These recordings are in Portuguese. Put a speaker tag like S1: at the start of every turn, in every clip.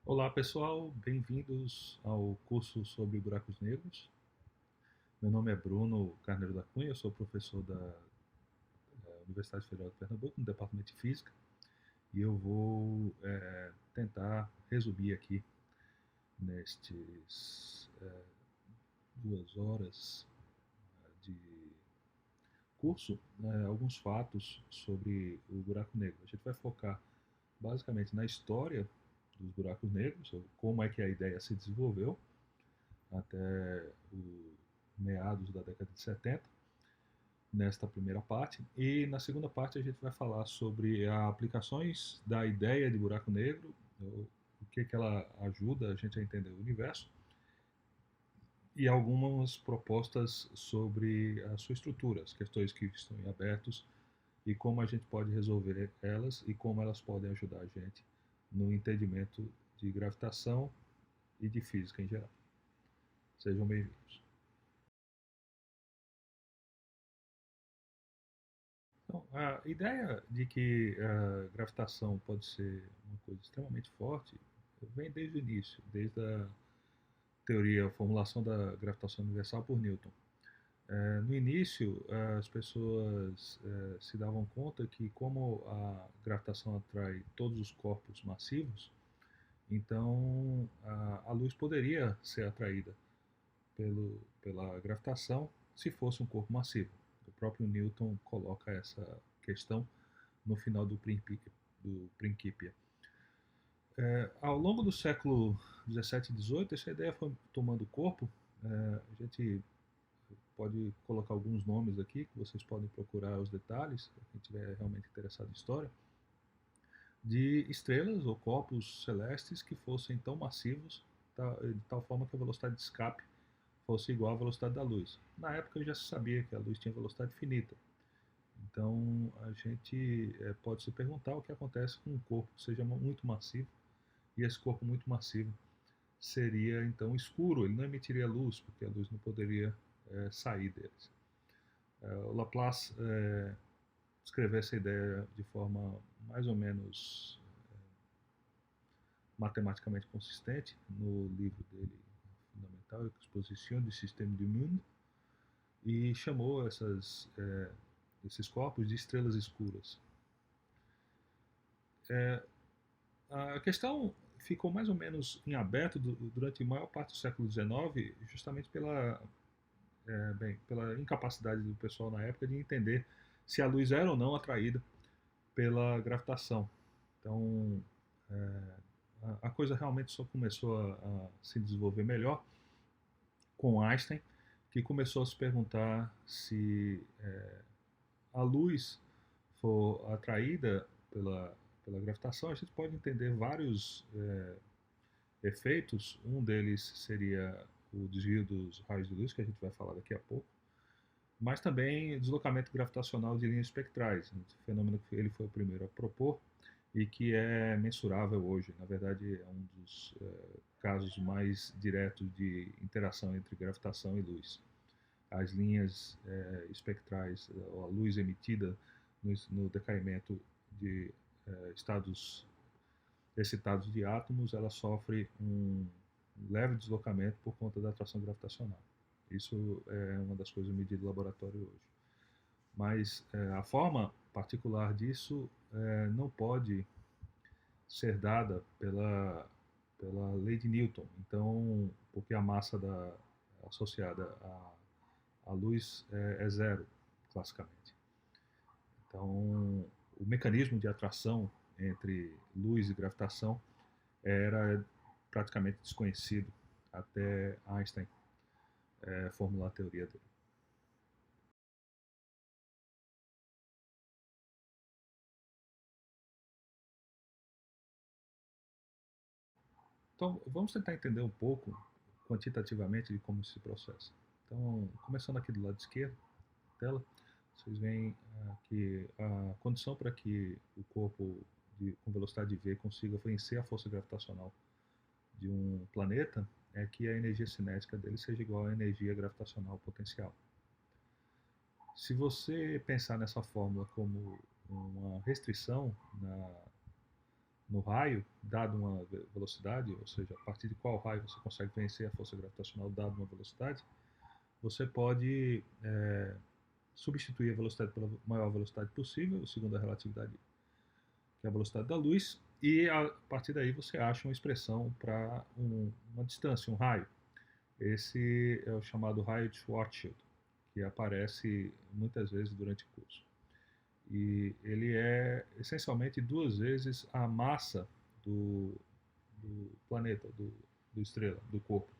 S1: Olá pessoal, bem-vindos ao curso sobre buracos negros. Meu nome é Bruno Carneiro da Cunha, eu sou professor da Universidade Federal de Pernambuco, no Departamento de Física, e eu vou tentar resumir aqui nestes 2 horas de curso alguns fatos sobre o buraco negro. A gente vai focar basicamente na história dos buracos negros, como é que a ideia se desenvolveu até o meados da década de 70, nesta primeira parte. E na segunda parte a gente vai falar sobre as aplicações da ideia de buraco negro, o que ela ajuda a gente a entender o universo, e algumas propostas sobre a sua estrutura, as questões que estão em abertos e como a gente pode resolver elas e como elas podem ajudar a gente no entendimento de gravitação e de física em geral. Sejam bem-vindos. Então, a ideia de que a gravitação pode ser uma coisa extremamente forte vem desde o início, desde a teoria, a formulação da gravitação universal por Newton. No início, as pessoas se davam conta que, como a gravitação atrai todos os corpos massivos, então a luz poderia ser atraída pela gravitação se fosse um corpo massivo. O próprio Newton coloca essa questão no final do Principia. Ao longo do século 17 e 18, essa ideia foi tomando corpo. A gente pode colocar alguns nomes aqui, que vocês podem procurar os detalhes, quem estiver realmente interessado em história, de estrelas ou corpos celestes que fossem tão massivos, de tal forma que a velocidade de escape fosse igual à velocidade da luz. Na época já se sabia que a luz tinha velocidade finita. Então a gente pode se perguntar o que acontece com um corpo que seja muito massivo, e esse corpo muito massivo seria então escuro, ele não emitiria luz, porque a luz não poderia sair deles. O Laplace descreveu essa ideia de forma mais ou menos matematicamente consistente no livro dele fundamental, Exposition du Système du Monde, e chamou esses corpos de estrelas escuras. A questão ficou mais ou menos em aberto durante a maior parte do século XIX, justamente pela incapacidade do pessoal na época de entender se a luz era ou não atraída pela gravitação. Então, a coisa realmente só começou a se desenvolver melhor com Einstein, que começou a se perguntar se a luz for atraída pela gravitação, a gente pode entender vários efeitos. Um deles seria o desvio dos raios de luz, que a gente vai falar daqui a pouco, mas também deslocamento gravitacional de linhas espectrais, um fenômeno que ele foi o primeiro a propor e que é mensurável hoje. Na verdade, é um dos casos mais diretos de interação entre gravitação e luz. As linhas espectrais, a luz emitida no decaimento de estados excitados de átomos, ela sofre um leve deslocamento por conta da atração gravitacional. Isso é uma das coisas medidas no laboratório hoje. Mas a forma particular disso não pode ser dada pela lei de Newton. Então, porque a massa associada à luz é zero, classicamente. Então, o mecanismo de atração entre luz e gravitação era praticamente desconhecido até Einstein formular a teoria dele. Então, vamos tentar entender um pouco quantitativamente de como isso se processa. Então, começando aqui do lado esquerdo da tela, vocês veem que a condição para que o corpo com velocidade v consiga vencer a força gravitacional de um planeta é que a energia cinética dele seja igual à energia gravitacional potencial. Se você pensar nessa fórmula como uma restrição no raio, dado uma velocidade, ou seja, a partir de qual raio você consegue vencer a força gravitacional dado uma velocidade, você pode substituir a velocidade pela maior velocidade possível, segundo a relatividade, que é a velocidade da luz, e a partir daí você acha uma expressão para uma distância, um raio. Esse é o chamado raio de Schwarzschild, que aparece muitas vezes durante o curso. E ele é essencialmente 2 vezes a massa do planeta, do estrela, do corpo.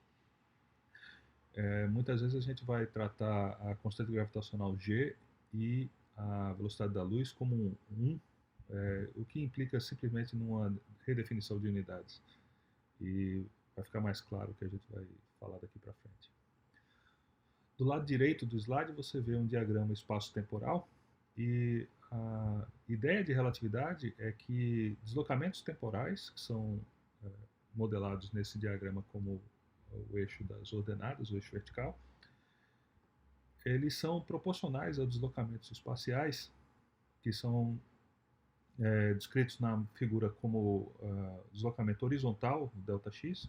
S1: Muitas vezes a gente vai tratar a constante gravitacional G e a velocidade da luz como o que implica simplesmente numa redefinição de unidades. E vai ficar mais claro o que a gente vai falar daqui para frente. Do lado direito do slide você vê um diagrama espaço-temporal e a ideia de relatividade é que deslocamentos temporais, que são modelados nesse diagrama como o eixo das ordenadas, o eixo vertical, eles são proporcionais aos deslocamentos espaciais, que são descritos na figura como deslocamento horizontal, ΔX,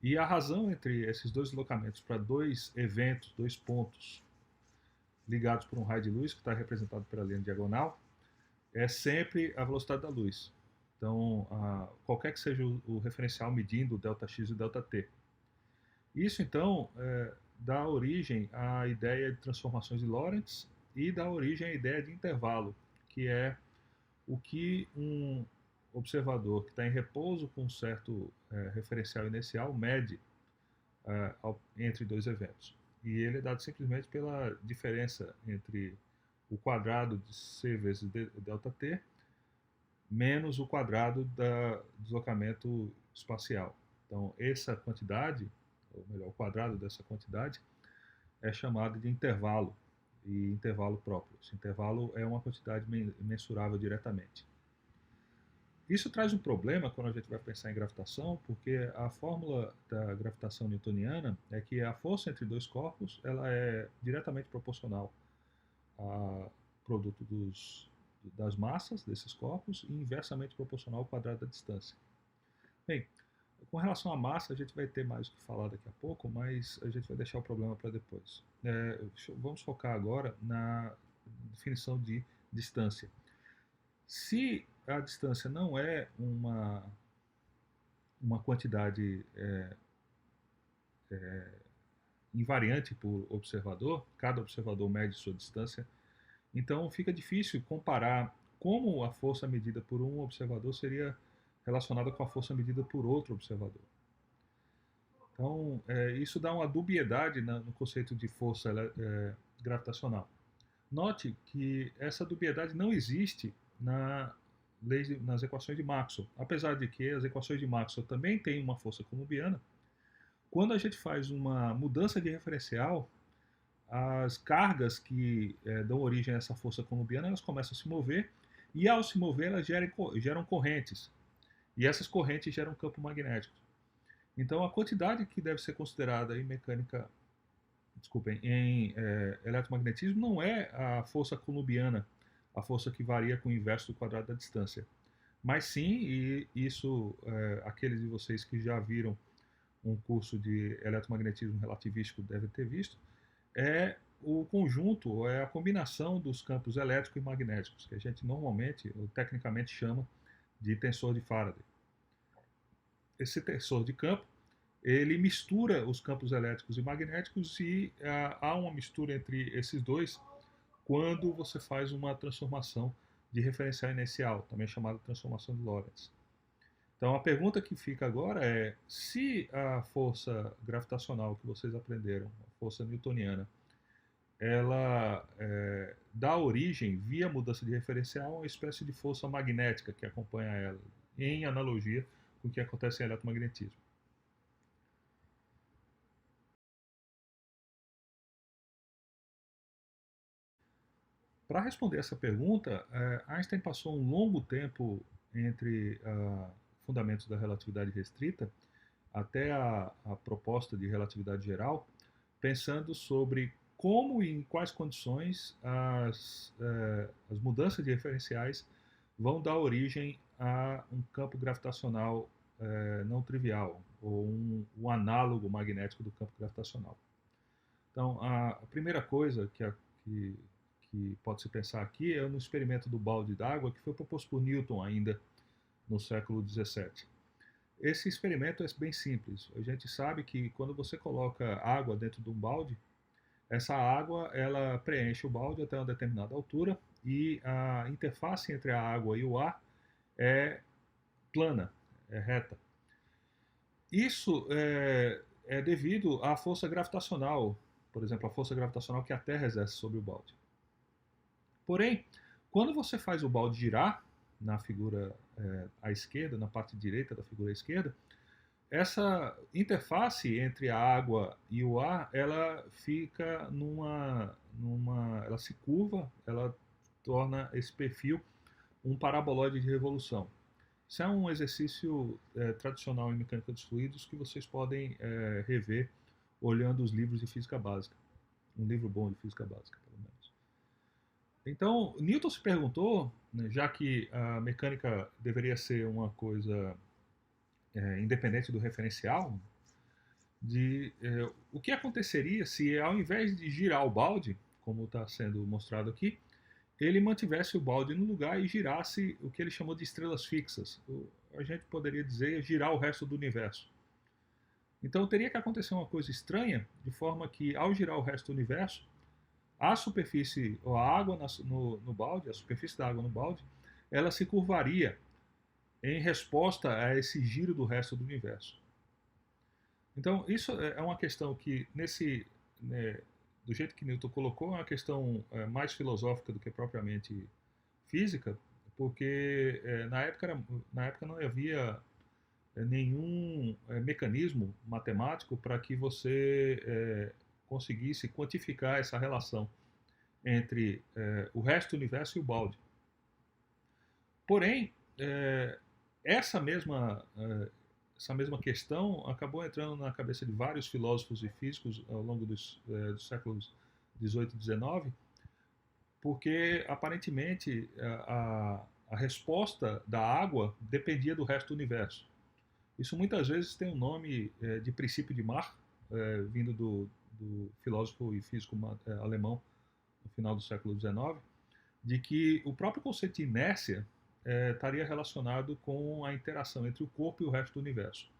S1: e a razão entre esses dois deslocamentos para dois eventos, dois pontos ligados por um raio de luz, que está representado pela linha diagonal, é sempre a velocidade da luz. Então, qualquer que seja o referencial medindo o ΔX e o ΔT. Isso, então, dá origem à ideia de transformações de Lorentz e dá origem à ideia de intervalo, que é o que um observador que está em repouso com um certo referencial inicial mede entre dois eventos. E ele é dado simplesmente pela diferença entre o quadrado de c vezes ΔT menos o quadrado do deslocamento espacial. Então, essa quantidade, ou melhor, o quadrado dessa quantidade, é chamado de intervalo, e intervalo próprio. Esse intervalo é uma quantidade mensurável diretamente. Isso traz um problema quando a gente vai pensar em gravitação, porque a fórmula da gravitação newtoniana é que a força entre dois corpos ela é diretamente proporcional ao produto das massas desses corpos e inversamente proporcional ao quadrado da distância. Bem, com relação à massa, a gente vai ter mais o que falar daqui a pouco, mas a gente vai deixar o problema para depois. Vamos focar agora na definição de distância. Se a distância não é uma quantidade invariante por observador, cada observador mede sua distância, então fica difícil comparar como a força medida por um observador seria relacionada com a força medida por outro observador. Então, isso dá uma dubiedade no conceito de força gravitacional. Note que essa dubiedade não existe nas equações de Maxwell. Apesar de que as equações de Maxwell também têm uma força colombiana, quando a gente faz uma mudança de referencial, as cargas que dão origem a essa força colombiana, elas começam a se mover, e ao se mover elas geram correntes, e essas correntes geram campo magnético. Então a quantidade que deve ser considerada em eletromagnetismo não é a força colombiana, a força que varia com o inverso do quadrado da distância, mas sim, e isso aqueles de vocês que já viram um curso de eletromagnetismo relativístico devem ter visto, é o conjunto, é a combinação dos campos elétricos e magnéticos, que a gente normalmente, ou tecnicamente chama de tensor de Faraday. Esse tensor de campo, ele mistura os campos elétricos e magnéticos e há uma mistura entre esses dois quando você faz uma transformação de referencial inicial, também chamada transformação de Lorentz. Então a pergunta que fica agora é: se a força gravitacional que vocês aprenderam, a força newtoniana, ela dá origem, via mudança de referencial, a uma espécie de força magnética que acompanha ela, em analogia com o que acontece em eletromagnetismo. Para responder essa pergunta, Einstein passou um longo tempo entre fundamentos da relatividade restrita até a proposta de relatividade geral, pensando sobre como e em quais condições as mudanças de referenciais vão dar origem a um campo gravitacional não trivial, ou um análogo magnético do campo gravitacional. Então, a primeira coisa que pode se pensar aqui é no experimento do balde d'água, que foi proposto por Newton ainda no século XVII. Esse experimento é bem simples. A gente sabe que quando você coloca água dentro de um balde, essa água ela preenche o balde até uma determinada altura e a interface entre a água e o ar é plana, é reta. Isso é devido à força gravitacional, por exemplo, a força gravitacional que a Terra exerce sobre o balde. Porém, quando você faz o balde girar na figura à esquerda, na parte direita da figura à esquerda, essa interface entre a água e o ar, ela fica ela se curva, ela torna esse perfil um paraboloide de revolução. Isso é um exercício tradicional em mecânica dos fluidos que vocês podem rever olhando os livros de física básica. Um livro bom de física básica, pelo menos. Então, Newton se perguntou, né, já que a mecânica deveria ser uma coisa independente do referencial, o que aconteceria se, ao invés de girar o balde, como está sendo mostrado aqui, ele mantivesse o balde no lugar e girasse o que ele chamou de estrelas fixas. A gente poderia dizer girar o resto do universo. Então teria que acontecer uma coisa estranha, de forma que, ao girar o resto do universo, a superfície, ou a água no balde, a superfície da água no balde, ela se curvaria em resposta a esse giro do resto do universo. Então, isso é uma questão que, do jeito que Newton colocou, é uma questão mais filosófica do que propriamente física, porque na época não havia nenhum mecanismo matemático para que você conseguisse quantificar essa relação entre o resto do universo e o balde. Porém, essa mesma questão acabou entrando na cabeça de vários filósofos e físicos ao longo dos séculos XVIII e XIX, porque aparentemente a resposta da água dependia do resto do universo. Isso muitas vezes tem um nome de princípio de Mach, vindo do filósofo e físico alemão no final do século XIX, de que o próprio conceito de inércia estaria relacionado com a interação entre o corpo e o resto do universo.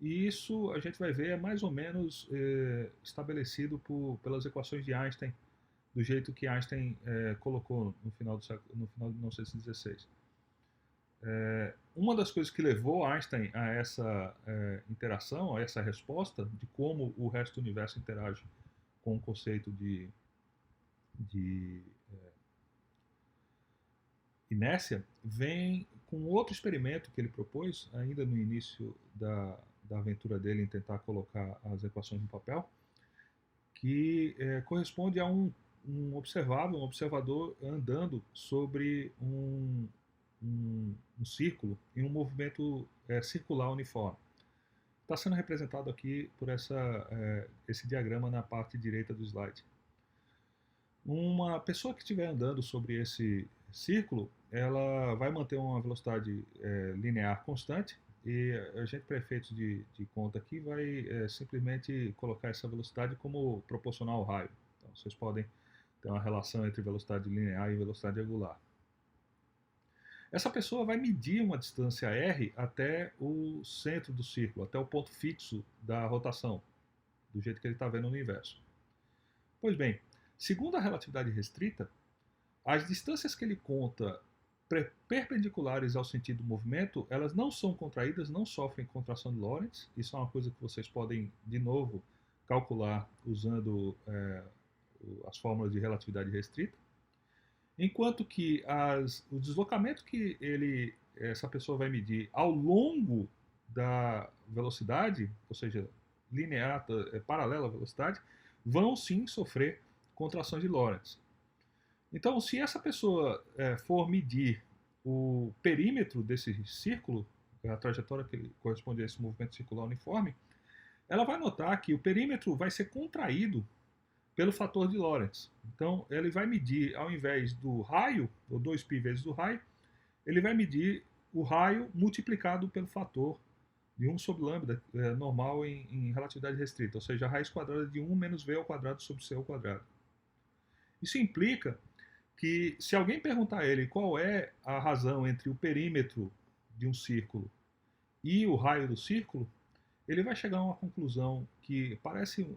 S1: E isso a gente vai ver é mais ou menos estabelecido pelas equações de Einstein, do jeito que Einstein colocou no final de 1916. Uma das coisas que levou Einstein a essa interação, a essa resposta de como o resto do universo interage com o conceito de inércia, vem com outro experimento que ele propôs, ainda no início da aventura dele em tentar colocar as equações no papel, que corresponde a um observador andando sobre um círculo em um movimento circular uniforme. Está sendo representado aqui por esse diagrama na parte direita do slide. Uma pessoa que estiver andando sobre esse círculo, ela vai manter uma velocidade linear constante, e a gente, para efeitos de conta aqui, vai simplesmente colocar essa velocidade como proporcional ao raio. Então, vocês podem ter uma relação entre velocidade linear e velocidade angular. Essa pessoa vai medir uma distância r até o centro do círculo, até o ponto fixo da rotação, do jeito que ele está vendo no universo. Pois bem, segundo a relatividade restrita, as distâncias que ele conta perpendiculares ao sentido do movimento, elas não são contraídas, não sofrem contração de Lorentz. Isso é uma coisa que vocês podem, de novo, calcular usando as fórmulas de relatividade restrita. Enquanto que o deslocamento que essa pessoa vai medir ao longo da velocidade, ou seja, linear, paralela à velocidade, vão sim sofrer contrações de Lorentz. Então, se essa pessoa for medir o perímetro desse círculo, a trajetória que corresponde a esse movimento circular uniforme, ela vai notar que o perímetro vai ser contraído pelo fator de Lorentz. Então, ele vai medir, ao invés do raio, ou 2π vezes do raio, ele vai medir o raio multiplicado pelo fator de 1 sobre lambda normal em relatividade restrita, ou seja, a raiz quadrada de 1 menos v ao quadrado sobre c ao quadrado. Isso implica que, se alguém perguntar a ele qual é a razão entre o perímetro de um círculo e o raio do círculo, ele vai chegar a uma conclusão que parece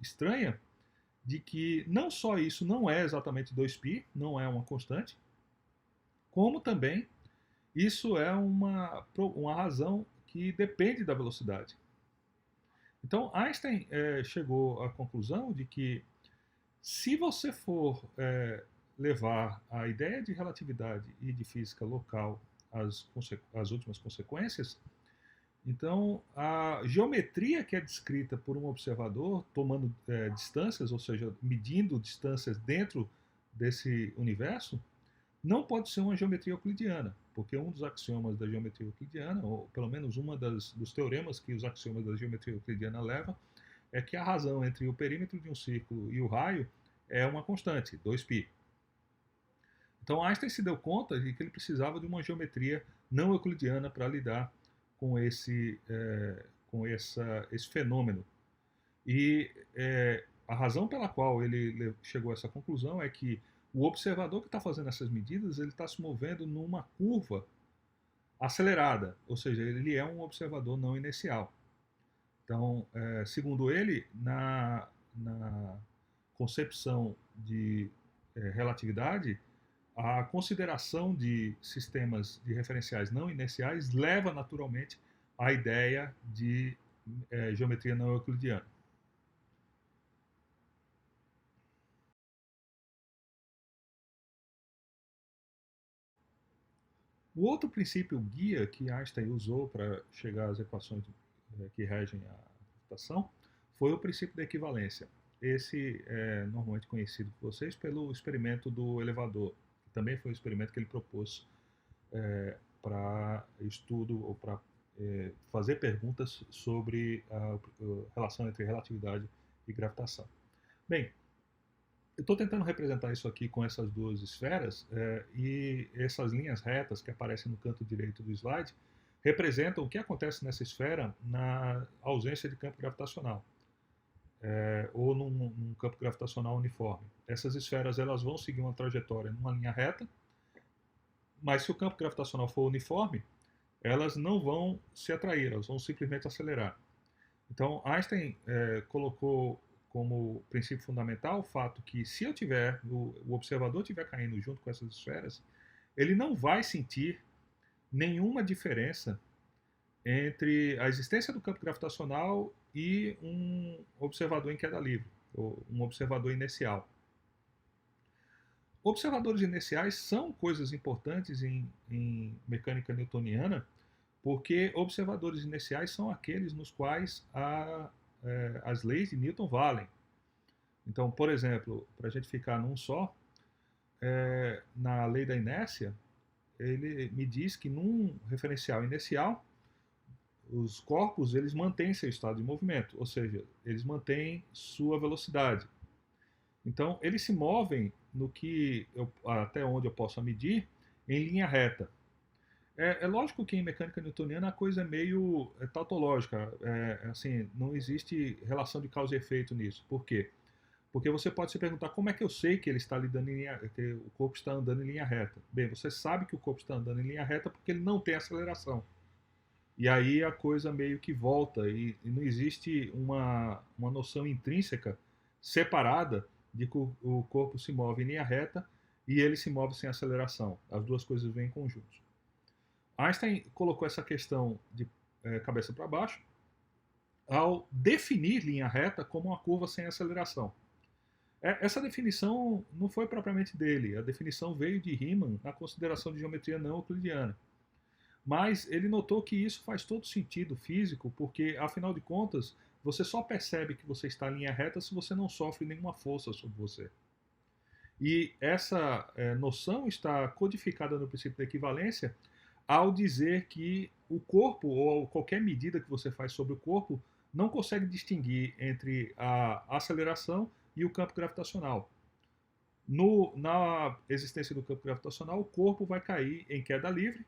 S1: estranha, de que não só isso não é exatamente 2π, não é uma constante, como também isso é uma razão que depende da velocidade. Então, Einstein chegou à conclusão de que, se você for levar a ideia de relatividade e de física local às últimas consequências, então a geometria que é descrita por um observador tomando distâncias, ou seja, medindo distâncias dentro desse universo, não pode ser uma geometria euclidiana, porque um dos axiomas da geometria euclidiana, ou pelo menos dos teoremas que os axiomas da geometria euclidiana levam, é que a razão entre o perímetro de um círculo e o raio é uma constante, 2π. Então Einstein se deu conta de que ele precisava de uma geometria não euclidiana para lidar com esse fenômeno. E a razão pela qual ele chegou a essa conclusão é que o observador que está fazendo essas medidas, ele está se movendo numa curva acelerada, ou seja, ele é um observador não inercial. Então, segundo ele, na concepção de relatividade, a consideração de sistemas de referenciais não inerciais leva naturalmente à ideia de geometria não euclidiana. O outro princípio guia que Einstein usou para chegar às equações que regem a gravitação foi o princípio da equivalência. Esse é normalmente conhecido por vocês pelo experimento do elevador, que também foi o experimento que ele propôs para estudo ou para fazer perguntas sobre a relação entre relatividade e gravitação. Bem, eu estou tentando representar isso aqui com essas duas esferas, e essas linhas retas que aparecem no canto direito do slide representam o que acontece nessa esfera na ausência de campo gravitacional, ou num campo gravitacional uniforme. Essas esferas elas vão seguir uma trajetória numa linha reta, mas se o campo gravitacional for uniforme, elas não vão se atrair, elas vão simplesmente acelerar. Então, Einstein colocou como princípio fundamental o fato que, se o observador estiver caindo junto com essas esferas, ele não vai sentir nenhuma diferença entre a existência do campo gravitacional e um observador em queda livre, ou um observador inercial. Observadores inerciais são coisas importantes em mecânica newtoniana, porque observadores inerciais são aqueles nos quais as leis de Newton valem. Então, por exemplo, para a gente ficar num só, na lei da inércia, ele me diz que num referencial inercial, os corpos eles mantêm seu estado de movimento, ou seja, eles mantêm sua velocidade. Então, eles se movem no que até onde eu possa medir em linha reta. É lógico que em mecânica newtoniana a coisa é meio tautológica, assim, não existe relação de causa e efeito nisso. Por quê? Porque você pode se perguntar como é que eu sei que ele está lidando que o corpo está andando em linha reta. Bem, você sabe que o corpo está andando em linha reta porque ele não tem aceleração. E aí a coisa meio que volta e não existe uma noção intrínseca separada de que o corpo se move em linha reta e ele se move sem aceleração. As duas coisas vêm em conjunto. Einstein colocou essa questão de cabeça para baixo ao definir linha reta como uma curva sem aceleração. Essa definição não foi propriamente dele, a definição veio de Riemann na consideração de geometria não euclidiana. Mas ele notou que isso faz todo sentido físico, porque, afinal de contas, você só percebe que você está em linha reta se você não sofre nenhuma força sobre você. E essa noção está codificada no princípio da equivalência ao dizer que o corpo, ou qualquer medida que você faz sobre o corpo, não consegue distinguir entre a aceleração e o campo gravitacional. Na existência do campo gravitacional, o corpo vai cair em queda livre,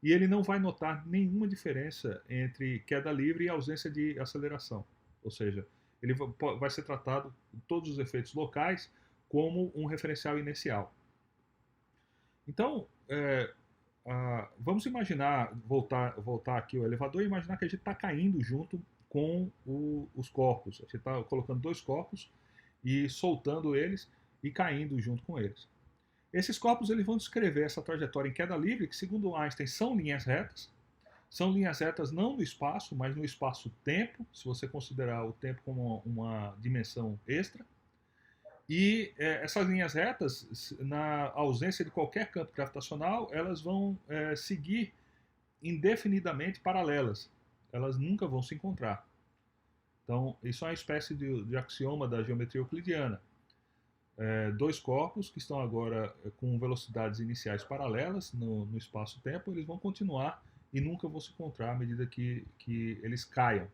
S1: e ele não vai notar nenhuma diferença entre queda livre e ausência de aceleração. Ou seja, ele vai ser tratado, todos os efeitos locais, como um referencial inicial. Então, vamos imaginar, voltar aqui ao elevador e imaginar que a gente está caindo junto com os corpos. A gente está colocando dois corpos e soltando eles e caindo junto com eles. Esses corpos eles vão descrever essa trajetória em queda livre, que segundo Einstein são linhas retas. São linhas retas não no espaço, mas no espaço-tempo, se você considerar o tempo como uma dimensão extra. E essas linhas retas, na ausência de qualquer campo gravitacional, elas vão seguir indefinidamente paralelas. Elas nunca vão se encontrar. Então, isso é uma espécie de axioma da geometria euclidiana. Dois corpos que estão agora com velocidades iniciais paralelas no espaço-tempo, eles vão continuar e nunca vão se encontrar à medida que eles caiam,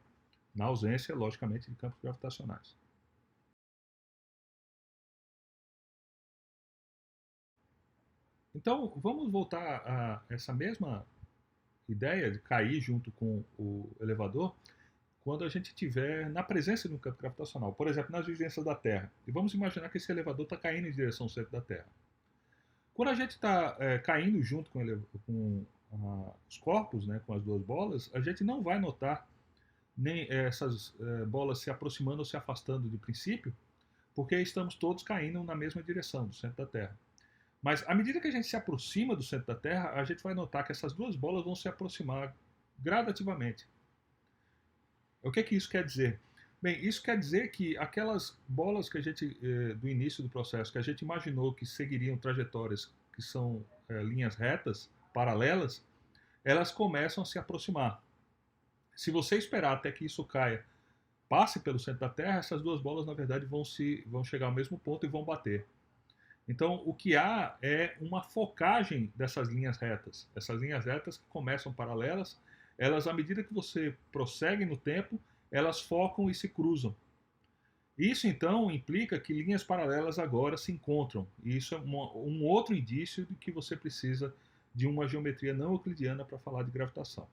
S1: na ausência, logicamente, de campos gravitacionais. Então, vamos voltar a essa mesma ideia de cair junto com o elevador quando a gente estiver na presença de um campo gravitacional, por exemplo, nas vivências da Terra. E vamos imaginar que esse elevador está caindo em direção ao centro da Terra. Quando a gente está caindo junto com os corpos, né, com as duas bolas, a gente não vai notar nem essas bolas se aproximando ou se afastando de princípio, porque estamos todos caindo na mesma direção, do centro da Terra. Mas à medida que a gente se aproxima do centro da Terra, a gente vai notar que essas duas bolas vão se aproximar gradativamente. O que isso quer dizer? Bem, isso quer dizer que aquelas bolas que a gente, do início do processo, que a gente imaginou que seguiriam trajetórias que são linhas retas, paralelas, elas começam a se aproximar. Se você esperar até que isso caia, passe pelo centro da Terra, essas duas bolas, na verdade, vão chegar ao mesmo ponto e vão bater. Então, o que há é uma focagem dessas linhas retas. Essas linhas retas que começam paralelas, elas, à medida que você prossegue no tempo, elas focam e se cruzam. Isso, então, implica que linhas paralelas agora se encontram. E isso é um outro indício de que você precisa de uma geometria não euclidiana para falar de gravitação.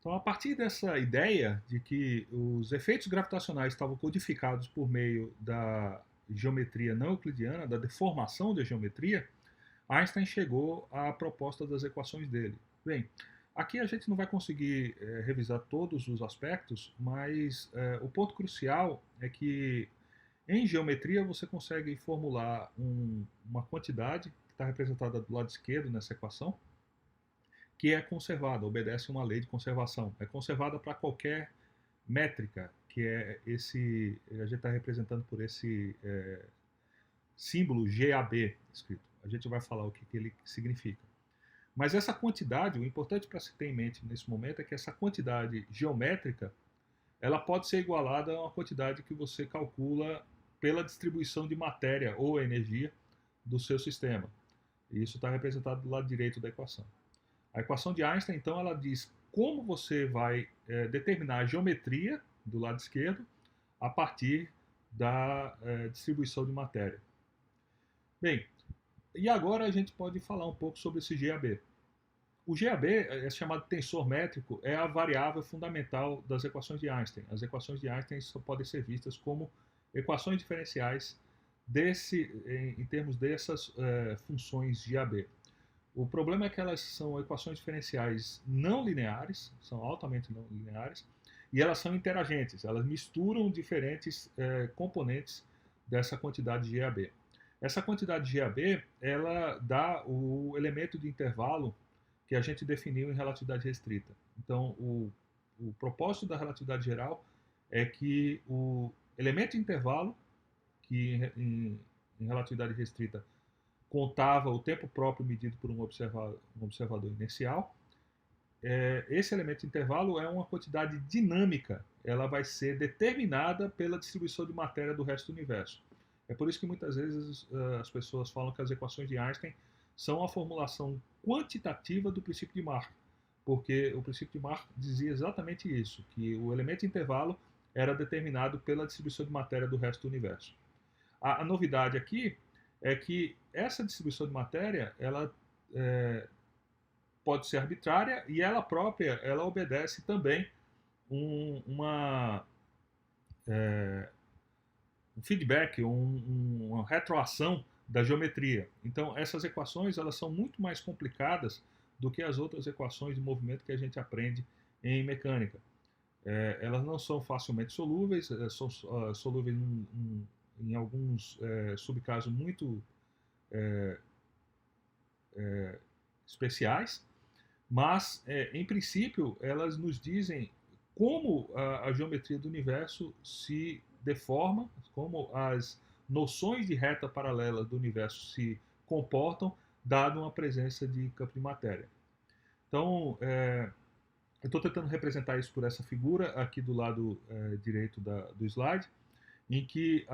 S1: Então, a partir dessa ideia de que os efeitos gravitacionais estavam codificados por meio da geometria não euclidiana, da deformação da geometria, Einstein chegou à proposta das equações dele. Bem, aqui a gente não vai conseguir revisar todos os aspectos, mas o ponto crucial é que em geometria você consegue formular uma quantidade que está representada do lado esquerdo nessa equação, que é conservada, obedece uma lei de conservação. É conservada para qualquer métrica, que é esse, a gente está representando por esse símbolo GAB escrito. A gente vai falar o que ele significa. Mas essa quantidade, o importante para se ter em mente nesse momento é que essa quantidade geométrica, ela pode ser igualada a uma quantidade que você calcula pela distribuição de matéria ou energia do seu sistema. E isso está representado do lado direito da equação. A equação de Einstein, então, ela diz como você vai determinar a geometria do lado esquerdo a partir da distribuição de matéria. Bem, e agora a gente pode falar um pouco sobre esse GAB. O GAB, é chamado tensor métrico, é a variável fundamental das equações de Einstein. As equações de Einstein só podem ser vistas como equações diferenciais em termos dessas funções GAB. O problema é que elas são equações diferenciais não lineares, são altamente não lineares, e elas são interagentes, elas misturam diferentes componentes dessa quantidade de GAB. Essa quantidade de GAB, ela dá o elemento de intervalo que a gente definiu em relatividade restrita. Então, o propósito da relatividade geral é que o elemento de intervalo, que em relatividade restrita contava o tempo próprio medido por um observador inercial, esse elemento de intervalo é uma quantidade dinâmica, ela vai ser determinada pela distribuição de matéria do resto do universo. É por isso que muitas vezes as pessoas falam que as equações de Einstein são a formulação quantitativa do princípio de Mach, porque o princípio de Mach dizia exatamente isso, que o elemento de intervalo era determinado pela distribuição de matéria do resto do universo. A novidade aqui é que essa distribuição de matéria, ela pode ser arbitrária e ela própria, ela obedece também uma um feedback, uma retroação da geometria. Então, essas equações elas são muito mais complicadas do que as outras equações de movimento que a gente aprende em mecânica. Elas não são facilmente solúveis, são solúveis em alguns subcasos muito especiais, mas, em princípio, elas nos dizem como a geometria do universo se deforma, como as noções de reta paralela do universo se comportam, dado uma presença de campo de matéria. Então, eu estou tentando representar isso por essa figura aqui do lado direito do slide, em que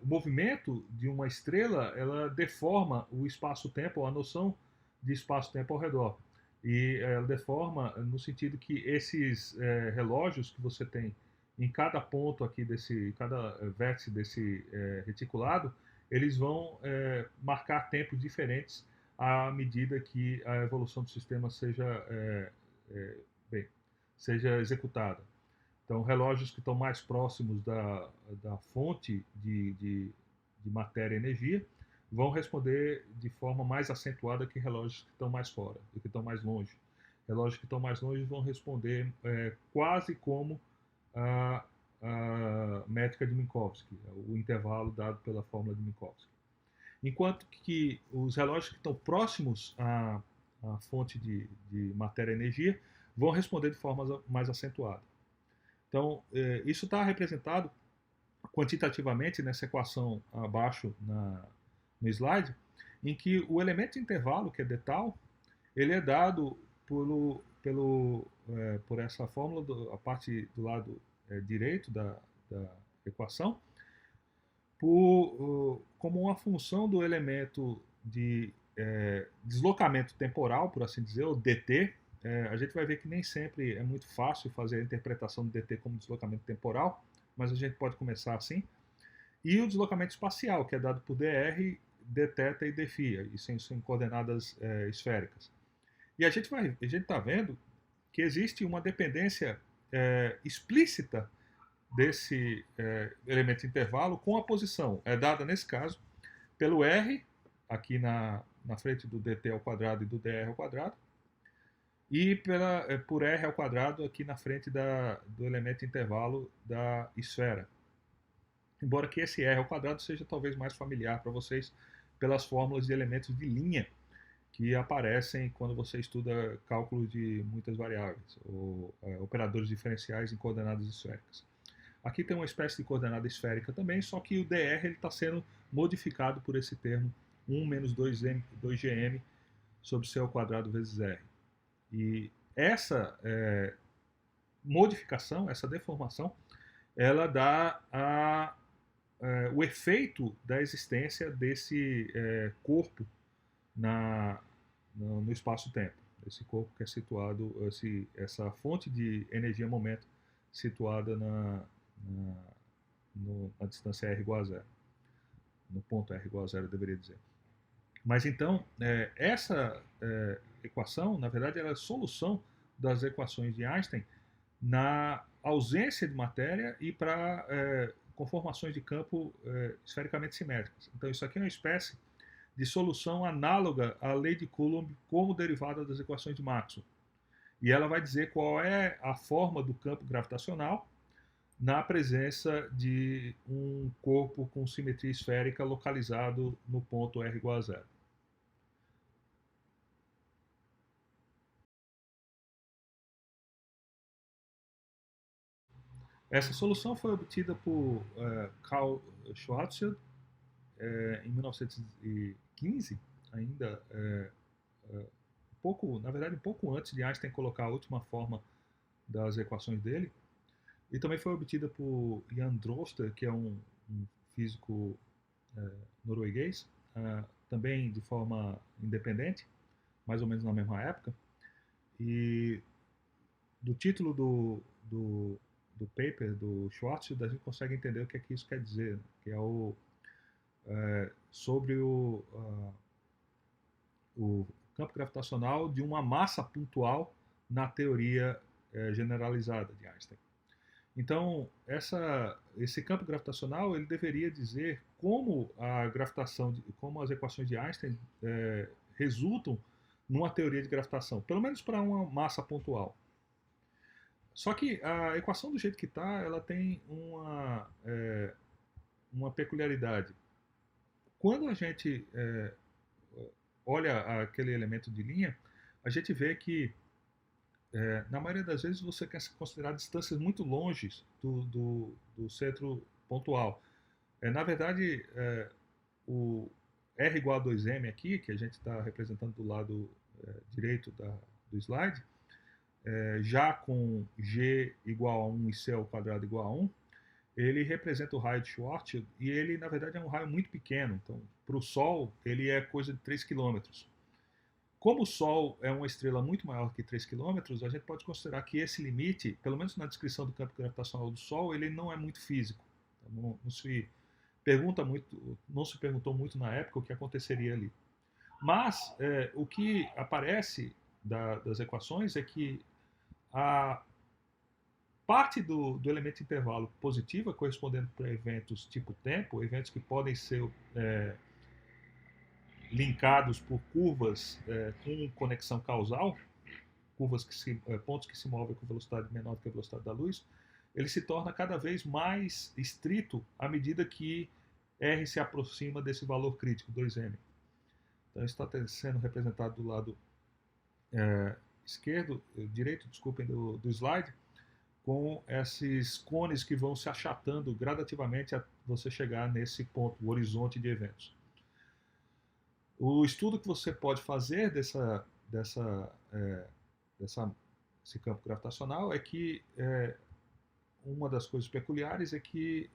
S1: o movimento de uma estrela ela deforma o espaço-tempo, ou a noção de espaço-tempo ao redor. E ela deforma no sentido que esses relógios que você tem em cada ponto aqui desse, cada vértice desse reticulado, eles vão marcar tempos diferentes à medida que a evolução do sistema seja executada. Então, relógios que estão mais próximos da fonte de matéria e energia vão responder de forma mais acentuada que relógios que estão mais fora, que estão mais longe. Relógios que estão mais longe vão responder quase como a métrica de Minkowski, o intervalo dado pela fórmula de Minkowski. Enquanto que os relógios que estão próximos à fonte de matéria e energia vão responder de forma mais acentuada. Então, isso está representado quantitativamente nessa equação abaixo no slide, em que o elemento de intervalo, que é d-tal, ele é dado por essa fórmula, a parte do lado direito da equação, como uma função do elemento de deslocamento temporal, por assim dizer, o dt. A gente vai ver que nem sempre é muito fácil fazer a interpretação do dt como deslocamento temporal, mas a gente pode começar assim. E o deslocamento espacial, que é dado por dr, dθ e dφ, isso em coordenadas esféricas. E a gente está vendo que existe uma dependência explícita desse elemento de intervalo com a posição. É dada, nesse caso, pelo r, aqui na frente do dt ao quadrado e do dr ao quadrado, e por r ao quadrado aqui na frente do elemento de intervalo da esfera. Embora que esse r ao quadrado seja talvez mais familiar para vocês pelas fórmulas de elementos de linha que aparecem quando você estuda cálculo de muitas variáveis, ou operadores diferenciais em coordenadas esféricas. Aqui tem uma espécie de coordenada esférica também, só que o dr está sendo modificado por esse termo 1 menos 2gm sobre c ao quadrado vezes r. E essa modificação, essa deformação, ela dá o efeito da existência desse corpo no espaço-tempo. Esse corpo que é situado, essa fonte de energia-momento situada na distância r igual a zero. No ponto r igual a zero, eu deveria dizer. Mas então, essa equação, na verdade, ela é a solução das equações de Einstein na ausência de matéria e para conformações de campo esfericamente simétricas. Então, isso aqui é uma espécie de solução análoga à lei de Coulomb como derivada das equações de Maxwell. E ela vai dizer qual é a forma do campo gravitacional na presença de um corpo com simetria esférica localizado no ponto r igual a zero. Essa solução foi obtida por Karl Schwarzschild em 1915, ainda um pouco, na verdade, um pouco antes de Einstein colocar a última forma das equações dele, e também foi obtida por Jan Droster, que é um físico norueguês, também de forma independente, mais ou menos na mesma época. E do título do paper do Schwarzschild, a gente consegue entender o que é que isso quer dizer, né? Que é sobre o campo gravitacional de uma massa pontual na teoria generalizada de Einstein. Então, esse campo gravitacional ele deveria dizer como a gravitação, como as equações de Einstein resultam numa teoria de gravitação, pelo menos para uma massa pontual. Só que a equação do jeito que está, ela tem uma peculiaridade. Quando a gente olha aquele elemento de linha, a gente vê que na maioria das vezes você quer considerar distâncias muito longes do centro pontual. Na verdade, o R igual a 2m aqui, que a gente está representando do lado direito do slide, já com G igual a 1 e C ao quadrado igual a 1, ele representa o raio de Schwarzschild e ele, na verdade, é um raio muito pequeno. Então, para o Sol, ele é coisa de 3 km. Como o Sol é uma estrela muito maior que 3 km, a gente pode considerar que esse limite, pelo menos na descrição do campo gravitacional do Sol, ele não é muito físico. Não se perguntou muito na época o que aconteceria ali. Mas o que aparece das equações é que a parte do elemento intervalo positiva, correspondendo para eventos tipo tempo, eventos que podem ser linkados por curvas com conexão causal, pontos que se movem com velocidade menor do que a velocidade da luz, ele se torna cada vez mais estrito à medida que R se aproxima desse valor crítico, 2m. Então, isso está sendo representado do lado direito, desculpem, do slide, com esses cones que vão se achatando gradativamente a você chegar nesse ponto, o horizonte de eventos. O estudo que você pode fazer desse campo gravitacional é que uma das coisas peculiares é que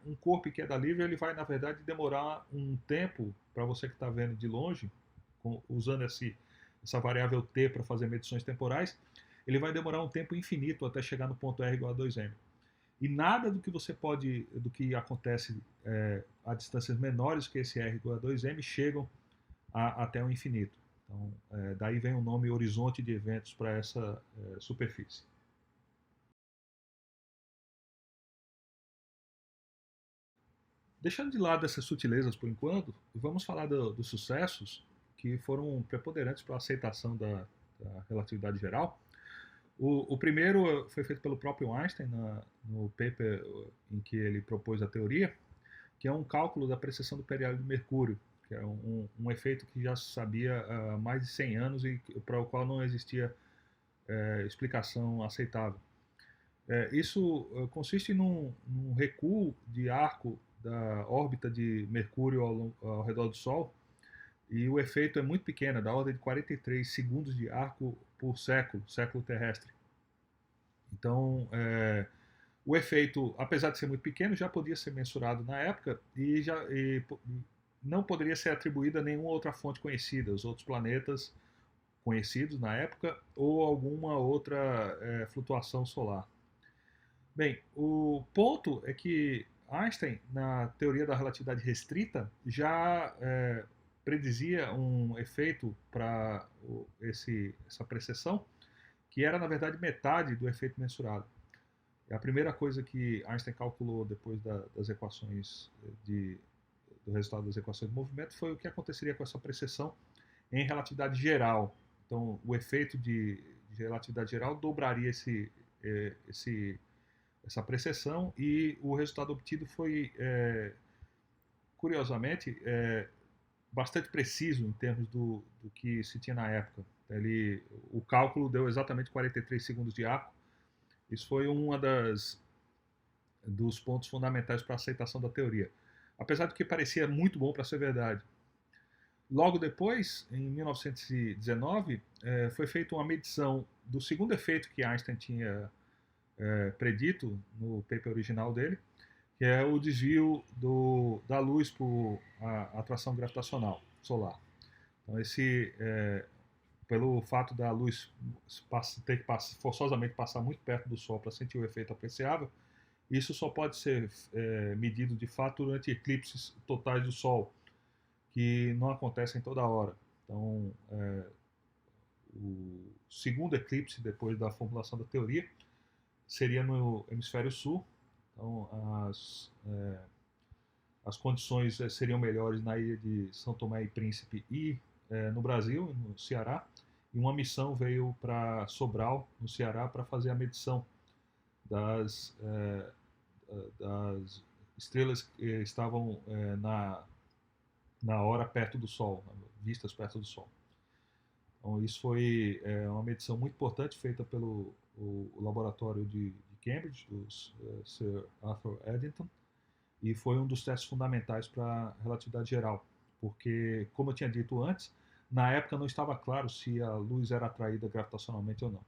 S1: um corpo em queda livre ele vai, na verdade, demorar um tempo para você que está vendo de longe, usando essa variável t para fazer medições temporais, ele vai demorar um tempo infinito até chegar no ponto r igual a 2m. E nada do que acontece a distâncias menores que esse r igual a 2m chegam até o infinito. Então, daí vem o nome horizonte de eventos para essa superfície. Deixando de lado essas sutilezas por enquanto, vamos falar dos sucessos que foram preponderantes para a aceitação da relatividade geral. O primeiro foi feito pelo próprio Einstein no paper em que ele propôs a teoria, que é um cálculo da precessão do periódico de Mercúrio, que é um efeito que já se sabia há mais de 100 anos e para o qual não existia explicação aceitável. Isso consiste num recuo de arco da órbita de Mercúrio ao redor do Sol, e o efeito é muito pequeno, é da ordem de 43 segundos de arco por século terrestre. Então, o efeito, apesar de ser muito pequeno, já podia ser mensurado na época e não poderia ser atribuído a nenhuma outra fonte conhecida, os outros planetas conhecidos na época ou alguma outra flutuação solar. Bem, o ponto é que Einstein, na teoria da relatividade restrita, já predizia um efeito para essa precessão, que era, na verdade, metade do efeito mensurado. A primeira coisa que Einstein calculou depois das equações do resultado das equações de movimento foi o que aconteceria com essa precessão em relatividade geral. Então, o efeito de de relatividade geral dobraria essa precessão, e o resultado obtido foi, curiosamente, bastante preciso em termos do que se tinha na época. O cálculo deu exatamente 43 segundos de arco. Isso foi dos pontos fundamentais para a aceitação da teoria. Apesar de que parecia muito bom para ser verdade. Logo depois, em 1919, foi feita uma medição do segundo efeito que Einstein tinha predito no paper original dele, que é o desvio da luz por atração gravitacional solar. Então, pelo fato da luz ter que forçosamente passar muito perto do Sol para sentir o efeito apreciável, isso só pode ser medido de fato durante eclipses totais do Sol, que não acontecem toda hora. Então, o segundo eclipse, depois da formulação da teoria, seria no hemisfério sul. Então, as condições seriam melhores na ilha de São Tomé e Príncipe e no Brasil, no Ceará. E uma missão veio para Sobral, no Ceará, para fazer a medição das estrelas que estavam na hora perto do Sol, vistas perto do Sol. Então, isso foi uma medição muito importante feita pelo laboratório de Cambridge, do Sir Arthur Eddington, e foi um dos testes fundamentais para a relatividade geral, porque, como eu tinha dito antes, na época não estava claro se a luz era atraída gravitacionalmente ou não.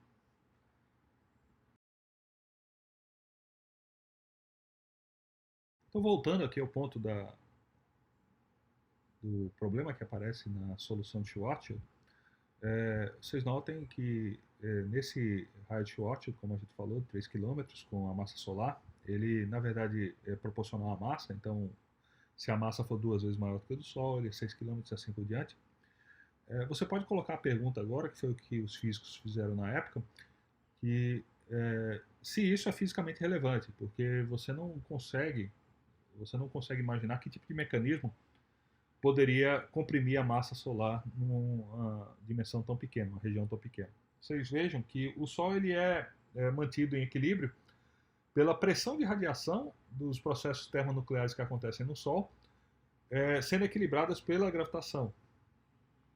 S1: Então, voltando aqui ao ponto do problema que aparece na solução de Schwarzschild, vocês notem que nesse raio de Schwarzschild, como a gente falou, 3 quilômetros com a massa solar, ele na verdade é proporcional à massa. Então, se a massa for 2 vezes maior do que a do Sol, ele é 6 quilômetros e assim por diante. Você pode colocar a pergunta agora, que foi o que os físicos fizeram na época, que se isso é fisicamente relevante, porque você não consegue imaginar que tipo de mecanismo poderia comprimir a massa solar numa dimensão tão pequena, uma região tão pequena. Vocês vejam que o Sol ele é mantido em equilíbrio pela pressão de radiação dos processos termonucleares que acontecem no Sol, sendo equilibradas pela gravitação.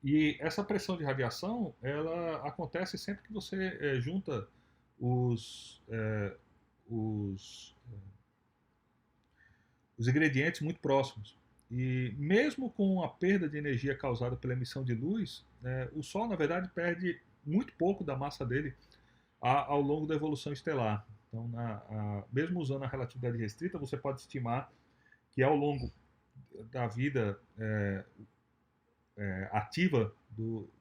S1: E essa pressão de radiação, ela acontece sempre que você junta os, os ingredientes muito próximos. E mesmo com a perda de energia causada pela emissão de luz, o Sol, na verdade, perde muito pouco da massa dele ao longo da evolução estelar. Então, mesmo usando a relatividade restrita, você pode estimar que ao longo da vida ativa,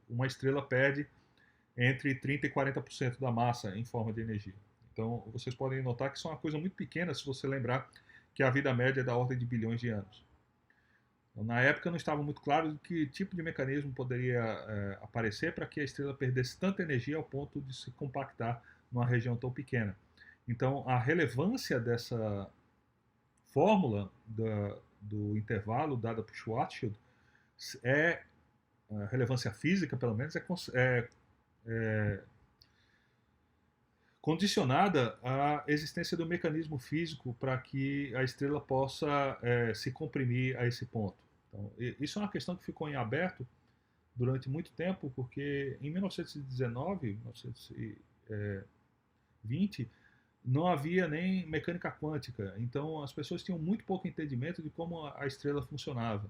S1: uma estrela perde entre 30% e 40% da massa em forma de energia. Então, vocês podem notar que isso é uma coisa muito pequena se você lembrar que a vida média é da ordem de bilhões de anos. Então, na época não estava muito claro de que tipo de mecanismo poderia aparecer para que a estrela perdesse tanta energia ao ponto de se compactar numa região tão pequena. Então, a relevância dessa fórmula do intervalo dada por Schwarzschild a relevância física, pelo menos, é condicionada à existência do mecanismo físico para que a estrela possa se comprimir a esse ponto. Então, isso é uma questão que ficou em aberto durante muito tempo, porque em 1919, 1920, não havia nem mecânica quântica, então as pessoas tinham muito pouco entendimento de como a estrela funcionava.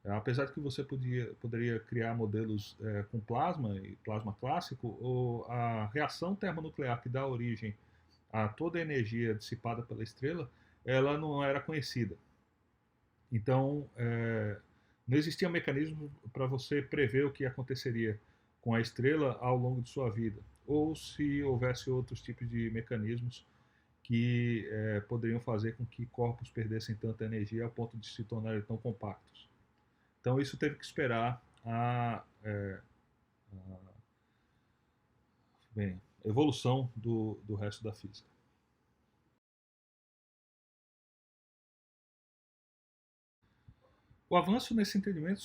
S1: Apesar de que você poderia criar modelos com plasma e plasma clássico, a reação termonuclear que dá origem a toda a energia dissipada pela estrela, ela não era conhecida. Então, não existia mecanismo para você prever o que aconteceria com a estrela ao longo de sua vida, ou se houvesse outros tipos de mecanismos que poderiam fazer com que corpos perdessem tanta energia ao ponto de se tornarem tão compactos. Então, isso teve que esperar bem, a evolução do resto da física. O avanço nesse entendimento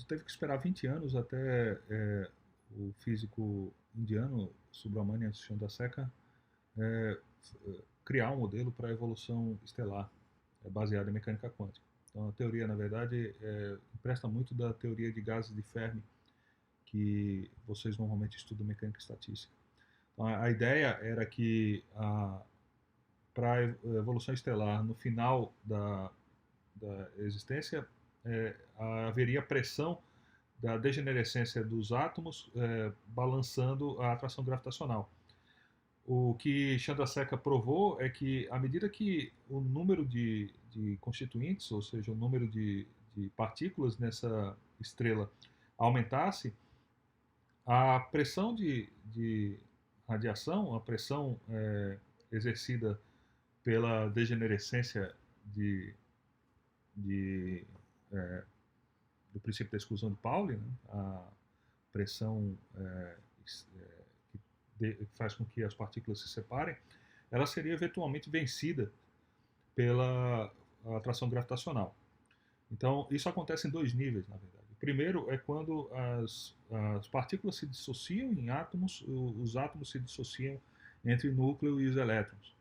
S1: teve que esperar 20 anos até o físico indiano Subramanian Chandrasekhar é, criar um modelo para a evolução estelar baseado em mecânica quântica. Então, a teoria, na verdade, empresta muito da teoria de gases de Fermi, que vocês normalmente estudam mecânica estatística. Então, a ideia era que para a evolução estelar, no final da existência, haveria pressão da degenerescência dos átomos balançando a atração gravitacional. O que Chandrasekhar provou é que, à medida que o número de constituintes, ou seja, o número de partículas nessa estrela aumentasse, a pressão de radiação, a pressão exercida pela degenerescência de, de, do princípio da exclusão de Pauli, né, a pressão que faz com que as partículas se separem, ela seria eventualmente vencida pela atração gravitacional. Então, isso acontece em dois níveis, na verdade. O primeiro é quando as partículas se dissociam em átomos, os átomos se dissociam entre o núcleo e os elétrons.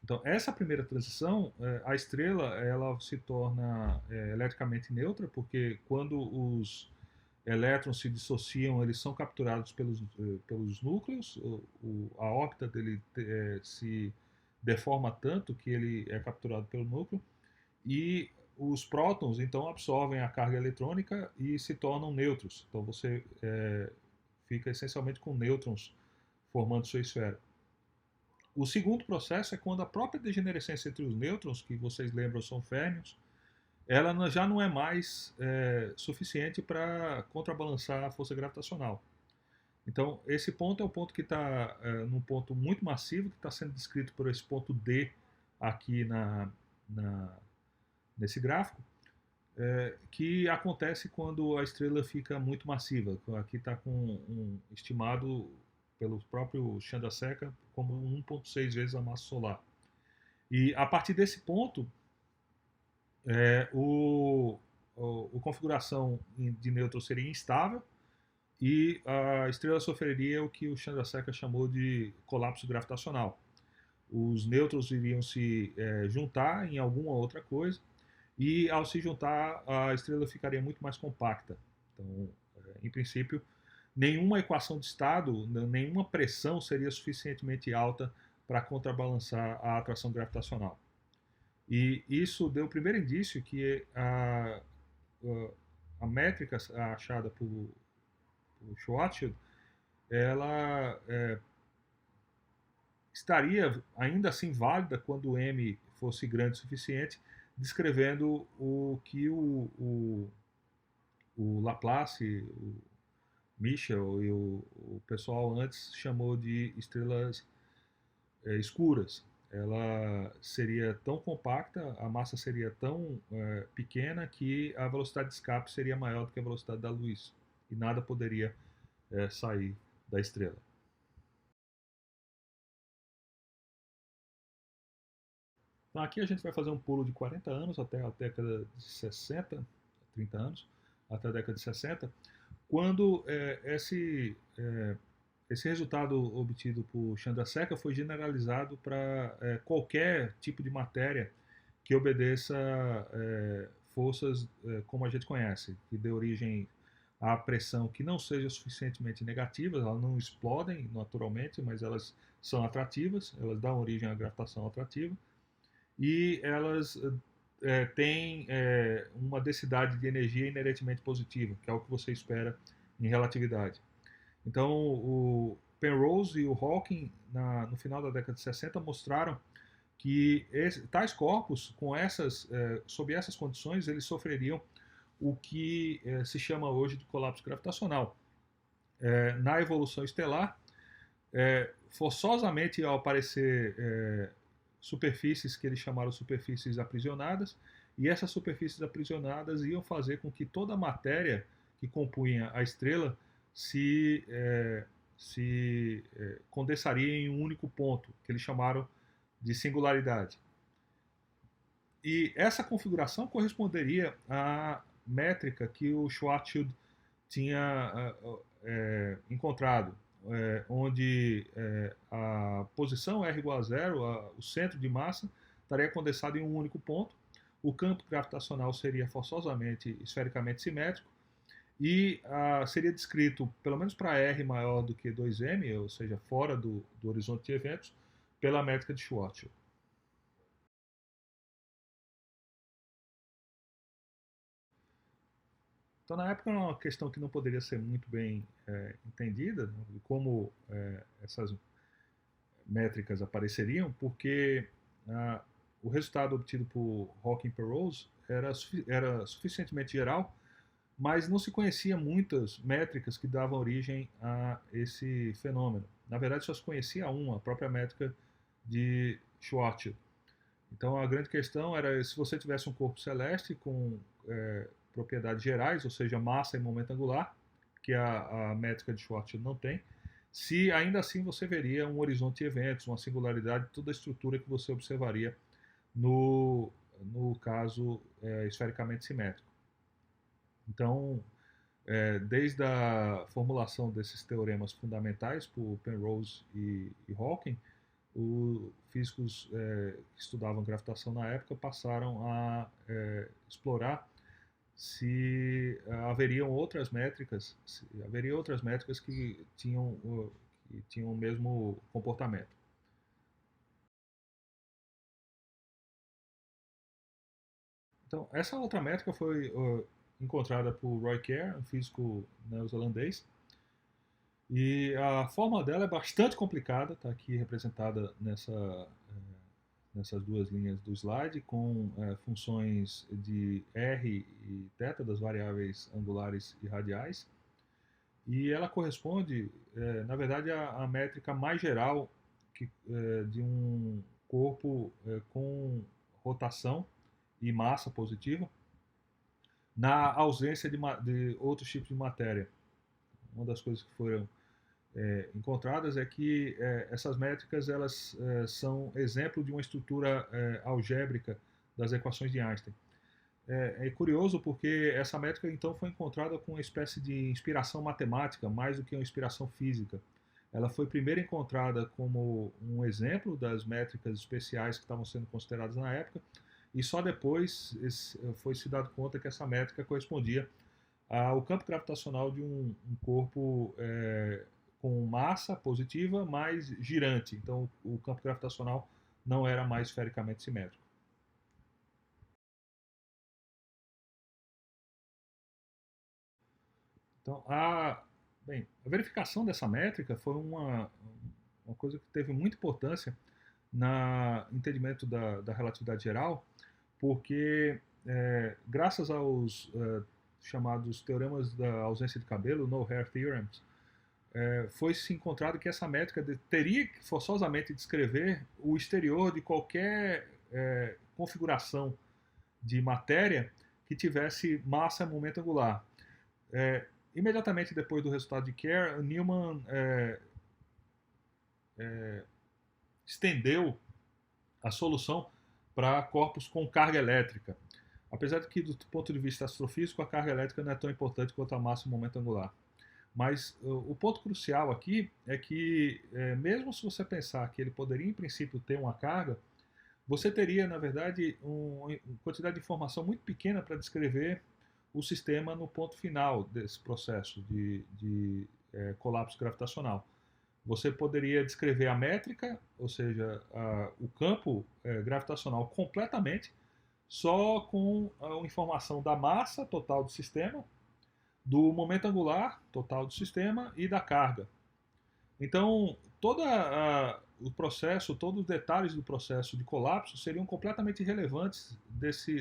S1: Então, essa primeira transição, a estrela ela se torna eletricamente neutra, porque quando os elétrons se dissociam, eles são capturados pelos núcleos, a órbita dele se deforma tanto que ele é capturado pelo núcleo, e os prótons então absorvem a carga eletrônica e se tornam nêutrons. Então você fica essencialmente com nêutrons formando sua esfera. O segundo processo é quando a própria degenerescência entre os nêutrons, que vocês lembram são férmions, ela já não é mais suficiente para contrabalançar a força gravitacional. Então, esse ponto é o ponto que está num ponto muito massivo, que está sendo descrito por esse ponto D aqui nesse gráfico, que acontece quando a estrela fica muito massiva. Aqui está com estimado pelo próprio Chandrasekhar como 1,6 vezes a massa solar. E a partir desse ponto, a configuração de nêutrons seria instável e a estrela sofreria o que o Chandrasekhar chamou de colapso gravitacional. Os nêutrons iriam se juntar em alguma outra coisa e, ao se juntar, a estrela ficaria muito mais compacta. Então, em princípio, nenhuma equação de estado, nenhuma pressão seria suficientemente alta para contrabalançar a atração gravitacional. E isso deu o primeiro indício que a métrica achada por Schwarzschild, ela estaria ainda assim válida quando M fosse grande o suficiente, descrevendo o que o Laplace, o Michel e o pessoal antes chamou de estrelas escuras. Ela seria tão compacta, a massa seria tão pequena que a velocidade de escape seria maior do que a velocidade da luz e nada poderia sair da estrela. Então, aqui a gente vai fazer um pulo de 40 anos até a década de 60, 30 anos, até a década de 60, quando esse resultado obtido por Chandrasekhar foi generalizado para qualquer tipo de matéria que obedeça forças como a gente conhece, que dê origem à pressão que não seja suficientemente negativas, elas não explodem naturalmente, mas elas são atrativas, elas dão origem à gravitação atrativa, e elas têm uma densidade de energia inerentemente positiva, que é o que você espera em relatividade. Então, o Penrose e o Hawking, no final da década de 60, mostraram que tais corpos, sob essas condições, eles sofreriam o que se chama hoje de colapso gravitacional. Na evolução estelar, forçosamente, ao aparecer superfícies que eles chamaram superfícies aprisionadas, e essas superfícies aprisionadas iam fazer com que toda a matéria que compunha a estrela se condensaria em um único ponto, que eles chamaram de singularidade. E essa configuração corresponderia à métrica que o Schwarzschild tinha encontrado, onde a posição R igual a zero, o centro de massa, estaria condensado em um único ponto, o campo gravitacional seria forçosamente esfericamente simétrico e seria descrito, pelo menos para R maior do que 2m, ou seja, fora do horizonte de eventos, pela métrica de Schwarzschild. Então, na época, era uma questão que não poderia ser muito bem entendida, né, de como essas métricas apareceriam, porque o resultado obtido por Hawking e Penrose era suficientemente geral, mas não se conhecia muitas métricas que davam origem a esse fenômeno. Na verdade, só se conhecia uma, a própria métrica de Schwarzschild. Então, a grande questão era se você tivesse um corpo celeste com propriedades gerais, ou seja, massa e momento angular, que a métrica de Schwarzschild não tem, se ainda assim você veria um horizonte de eventos, uma singularidade, toda a estrutura que você observaria no caso esfericamente simétrico. Então, desde a formulação desses teoremas fundamentais por Penrose e Hawking, os físicos que estudavam gravitação na época passaram a explorar se haveriam outras métricas, que tinham o mesmo comportamento. Então, essa outra métrica foi encontrada por Roy Kerr, um físico neozelandês, e a fórmula dela é bastante complicada, está aqui representada nessas duas linhas do slide, com funções de R e θ, das variáveis angulares e radiais, e ela corresponde, na verdade, à métrica mais geral de um corpo com rotação e massa positiva, na ausência de outros tipos de matéria. Uma das coisas que foram encontradas é que essas métricas elas são exemplo de uma estrutura algébrica das equações de Einstein. É curioso porque essa métrica então foi encontrada com uma espécie de inspiração matemática mais do que uma inspiração física. Ela foi primeiro encontrada como um exemplo das métricas especiais que estavam sendo consideradas na época, e só depois foi se dado conta que essa métrica correspondia ao campo gravitacional de um corpo com massa positiva, mas girante. Então, o campo gravitacional não era mais esfericamente simétrico. Então, a verificação dessa métrica foi uma coisa que teve muita importância no entendimento da relatividade geral, porque, graças aos chamados teoremas da ausência de cabelo, no hair theorems, foi se encontrado que essa métrica teria que forçosamente descrever o exterior de qualquer configuração de matéria que tivesse massa e momento angular. Imediatamente depois do resultado de Kerr, Newman estendeu a solução para corpos com carga elétrica. Apesar de que, do ponto de vista astrofísico, a carga elétrica não é tão importante quanto a massa e o momento angular. Mas o ponto crucial aqui é que, mesmo se você pensar que ele poderia, em princípio, ter uma carga, você teria, na verdade, uma quantidade de informação muito pequena para descrever o sistema no ponto final desse processo de colapso gravitacional. Você poderia descrever a métrica, ou seja, o campo gravitacional completamente, só com a informação da massa total do sistema, do momento angular total do sistema e da carga. Então, o processo, todos os detalhes do processo de colapso seriam completamente irrelevantes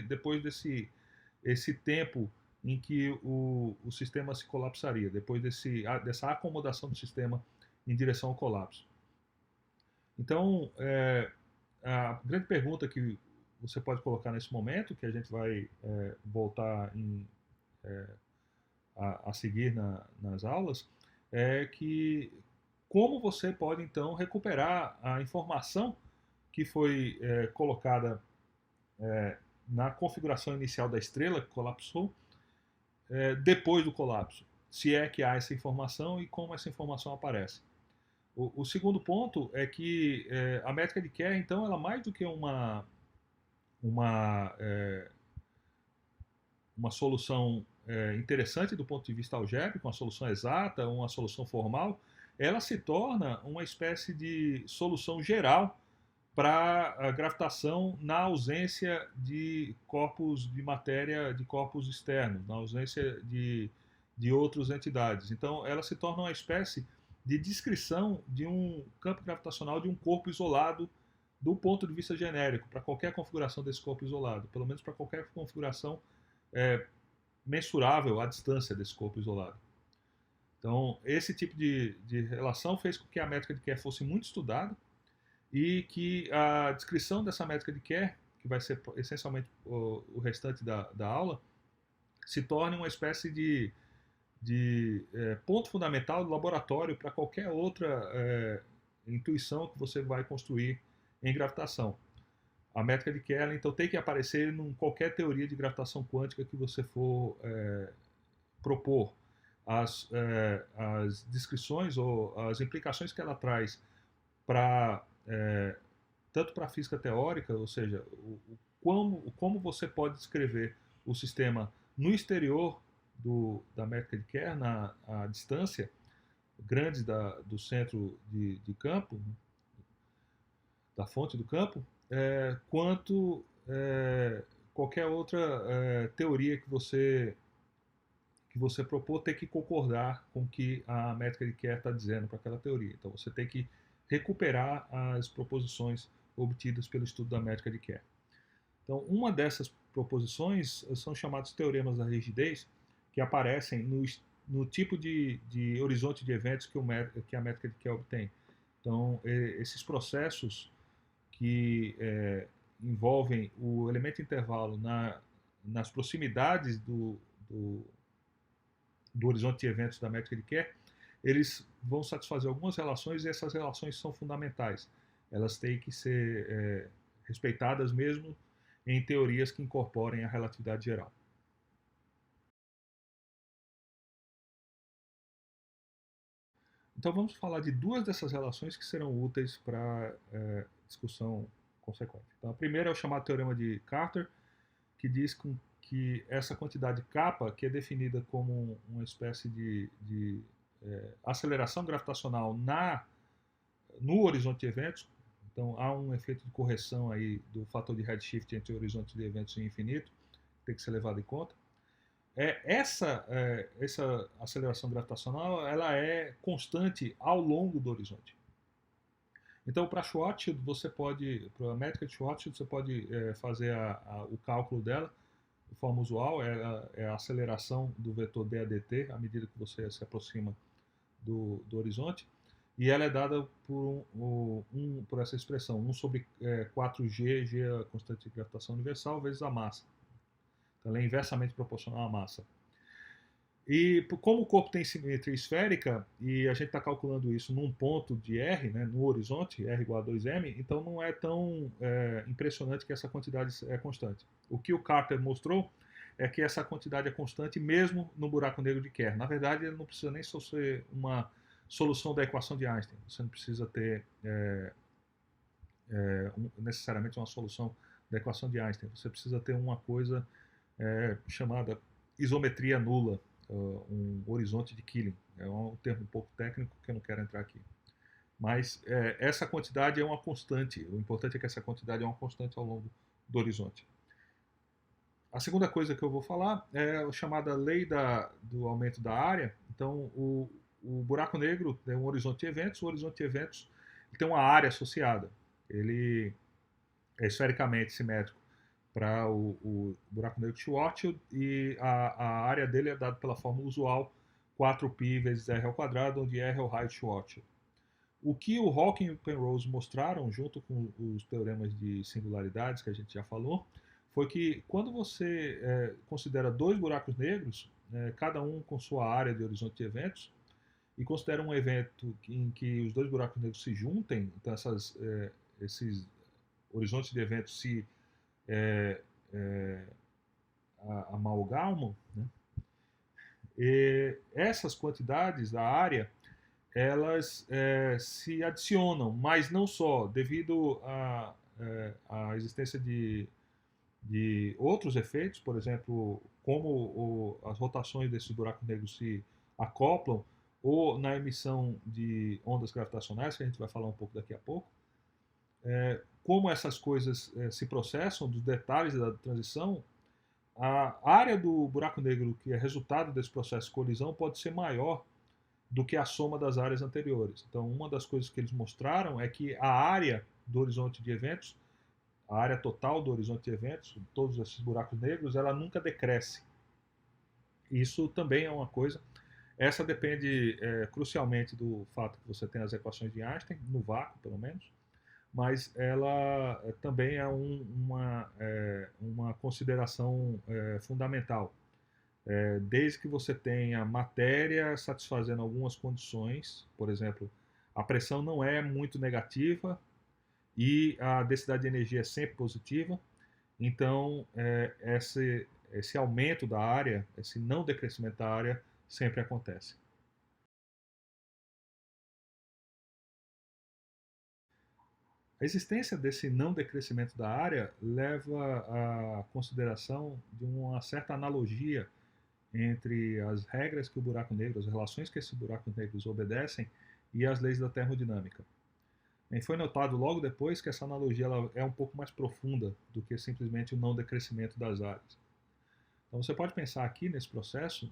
S1: depois desse tempo em que o sistema se colapsaria, depois dessa acomodação do sistema em direção ao colapso. Então, a grande pergunta que você pode colocar nesse momento, que a gente vai voltar a seguir nas aulas, é que como você pode então recuperar a informação que foi colocada na configuração inicial da estrela que colapsou depois do colapso. se é que há essa informação e como essa informação aparece. O segundo ponto é que a métrica de Kerr, então, ela mais do que uma, uma solução interessante do ponto de vista algébrico, uma solução exata, uma solução formal, ela se torna uma espécie de solução geral para a gravitação na ausência de corpos de matéria, de corpos externos, na ausência de outras entidades. Então, ela se torna uma espécie de descrição de um campo gravitacional de um corpo isolado do ponto de vista genérico, para qualquer configuração desse corpo isolado, pelo menos para qualquer configuração é, mensurável à distância desse corpo isolado. Então, esse tipo de relação fez com que a métrica de Kerr fosse muito estudada e que a descrição dessa métrica de Kerr, que vai ser essencialmente o restante da aula, se torne uma espécie de ponto fundamental do laboratório para qualquer outra intuição que você vai construir em gravitação. A métrica de Kerr, então, tem que aparecer em qualquer teoria de gravitação quântica que você for propor. As descrições ou as implicações que ela traz para tanto para a física teórica, ou seja, como você pode descrever o sistema no exterior da métrica de Kerr, a distância grande do centro de campo, da fonte do campo, quanto qualquer outra teoria que você propor tem que concordar com o que a métrica de Kerr está dizendo para aquela teoria. Então você tem que recuperar as proposições obtidas pelo estudo da métrica de Kerr. Então, uma dessas proposições são chamados teoremas da rigidez, que aparecem no tipo de horizonte de eventos que a métrica de Kerr obtém. Então, esses processos que envolvem o elemento intervalo nas proximidades do horizonte de eventos da métrica de Kerr, eles vão satisfazer algumas relações e essas relações são fundamentais. Elas têm que ser respeitadas mesmo em teorias que incorporem a relatividade geral. Então vamos falar de duas dessas relações que serão úteis para discussão consequente. Então, a primeira é o chamado teorema de Carter, que diz que essa quantidade kappa, que é definida como uma espécie de aceleração gravitacional no horizonte de eventos, então há um efeito de correção aí do fator de redshift entre o horizonte de eventos e o infinito, que tem que ser levado em conta. Essa aceleração gravitacional ela é constante ao longo do horizonte. Então, para Schwarzschild, para a métrica de Schwarzschild, você pode fazer o cálculo dela de forma usual, é a aceleração do vetor DADT à medida que você se aproxima do horizonte, e ela é dada por essa expressão, 1 sobre 4G, G é a constante de gravitação universal, vezes a massa. Então, ela é inversamente proporcional à massa. E como o corpo tem simetria esférica, e a gente está calculando isso num ponto de R, né, no horizonte, R igual a 2m, então não é tão impressionante que essa quantidade é constante. O que o Carter mostrou é que essa quantidade é constante mesmo no buraco negro de Kerr. Na verdade, ele não precisa nem ser uma solução da equação de Einstein. Você não precisa ter necessariamente uma solução da equação de Einstein. Você precisa ter uma coisa chamada isometria nula, um horizonte de Killing. É um termo um pouco técnico que eu não quero entrar aqui. Mas essa quantidade é uma constante. O importante é que essa quantidade é uma constante ao longo do horizonte. A segunda coisa que eu vou falar é a chamada lei do aumento da área. Então, o buraco negro tem um horizonte de eventos. O horizonte de eventos tem uma área associada. Ele é esfericamente simétrico para o buraco negro de Schwarzschild e a área dele é dada pela fórmula usual 4π vezes r ao quadrado, onde r é o raio de Schwarzschild. O que o Hawking e o Penrose mostraram, junto com os teoremas de singularidades que a gente já falou, foi que quando você considera dois buracos negros, cada um com sua área de horizonte de eventos, e considera um evento em que os dois buracos negros se juntem, então esses horizontes de eventos se amalgamam, né? E essas quantidades da área, elas se adicionam, mas não só, devido à existência de outros efeitos, por exemplo, como as rotações desses buracos negros se acoplam, ou na emissão de ondas gravitacionais, que a gente vai falar um pouco daqui a pouco, como essas coisas se processam, dos detalhes da transição, a área do buraco negro que é resultado desse processo de colisão pode ser maior do que a soma das áreas anteriores. Então, uma das coisas que eles mostraram é que a área do horizonte de eventos, a área total do horizonte de eventos, todos esses buracos negros, ela nunca decresce. Isso também é uma coisa. Essa depende crucialmente do fato que você tem as equações de Einstein, no vácuo pelo menos, mas ela também é uma consideração fundamental. Desde que você tenha matéria satisfazendo algumas condições, por exemplo, a pressão não é muito negativa e a densidade de energia é sempre positiva, então esse aumento da área, esse não decrescimento da área, sempre acontece. A existência desse não decrescimento da área leva à consideração de uma certa analogia entre as regras que o buraco negro, as relações que esses buracos negros obedecem e as leis da termodinâmica. E foi notado logo depois que essa analogia ela é um pouco mais profunda do que simplesmente o não decrescimento das áreas. Então você pode pensar aqui nesse processo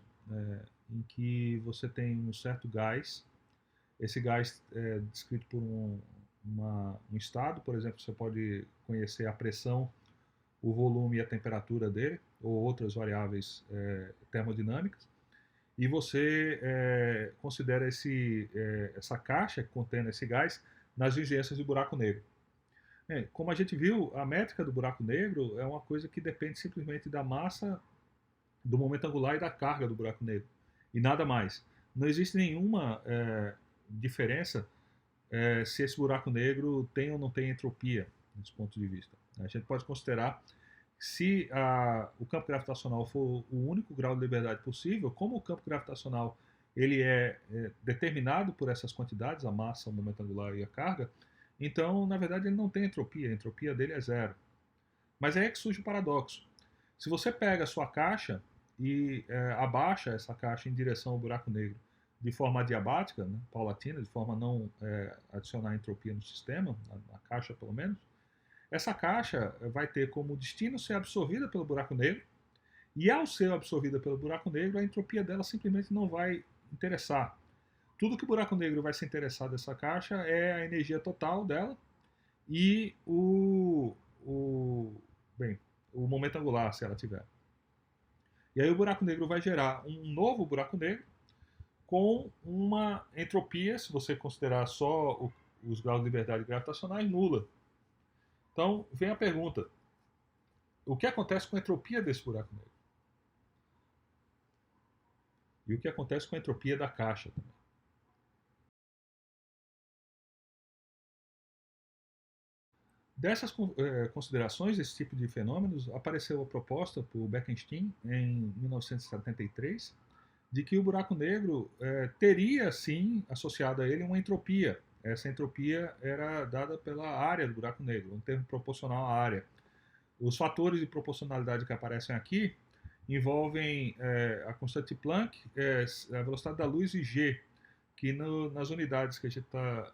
S1: em que você tem um certo gás, esse gás é descrito por um estado, por exemplo, você pode conhecer a pressão, o volume e a temperatura dele, ou outras variáveis termodinâmicas, e você considera essa caixa contendo esse gás nas vigências do buraco negro. Como a gente viu, a métrica do buraco negro é uma coisa que depende simplesmente da massa, do momento angular e da carga do buraco negro, e nada mais. Não existe nenhuma diferença se esse buraco negro tem ou não tem entropia, desse ponto de vista. A gente pode considerar se o campo gravitacional for o único grau de liberdade possível, como o campo gravitacional ele é determinado por essas quantidades, a massa, o momento angular e a carga, então, na verdade, ele não tem entropia, a entropia dele é zero. Mas aí é que surge o paradoxo. Se você pega a sua caixa e abaixa essa caixa em direção ao buraco negro de forma adiabática, né, paulatina, de forma a não adicionar entropia no sistema, na caixa pelo menos, essa caixa vai ter como destino ser absorvida pelo buraco negro, e ao ser absorvida pelo buraco negro, a entropia dela simplesmente não vai interessar. Tudo que o buraco negro vai se interessar dessa caixa é a energia total dela e bem, o momento angular, se ela tiver. E aí o buraco negro vai gerar um novo buraco negro com uma entropia, se você considerar só os graus de liberdade gravitacionais, nula. Então, vem a pergunta: o que acontece com a entropia desse buraco negro? E o que acontece com a entropia da caixa também? Dessas considerações, desse tipo de fenômenos, apareceu a proposta por Bekenstein, em 1973, de que o buraco negro teria, sim, associado a ele uma entropia. Essa entropia era dada pela área do buraco negro, um termo proporcional à área. Os fatores de proporcionalidade que aparecem aqui envolvem a constante de Planck, a velocidade da luz e G, que nas unidades que a gente está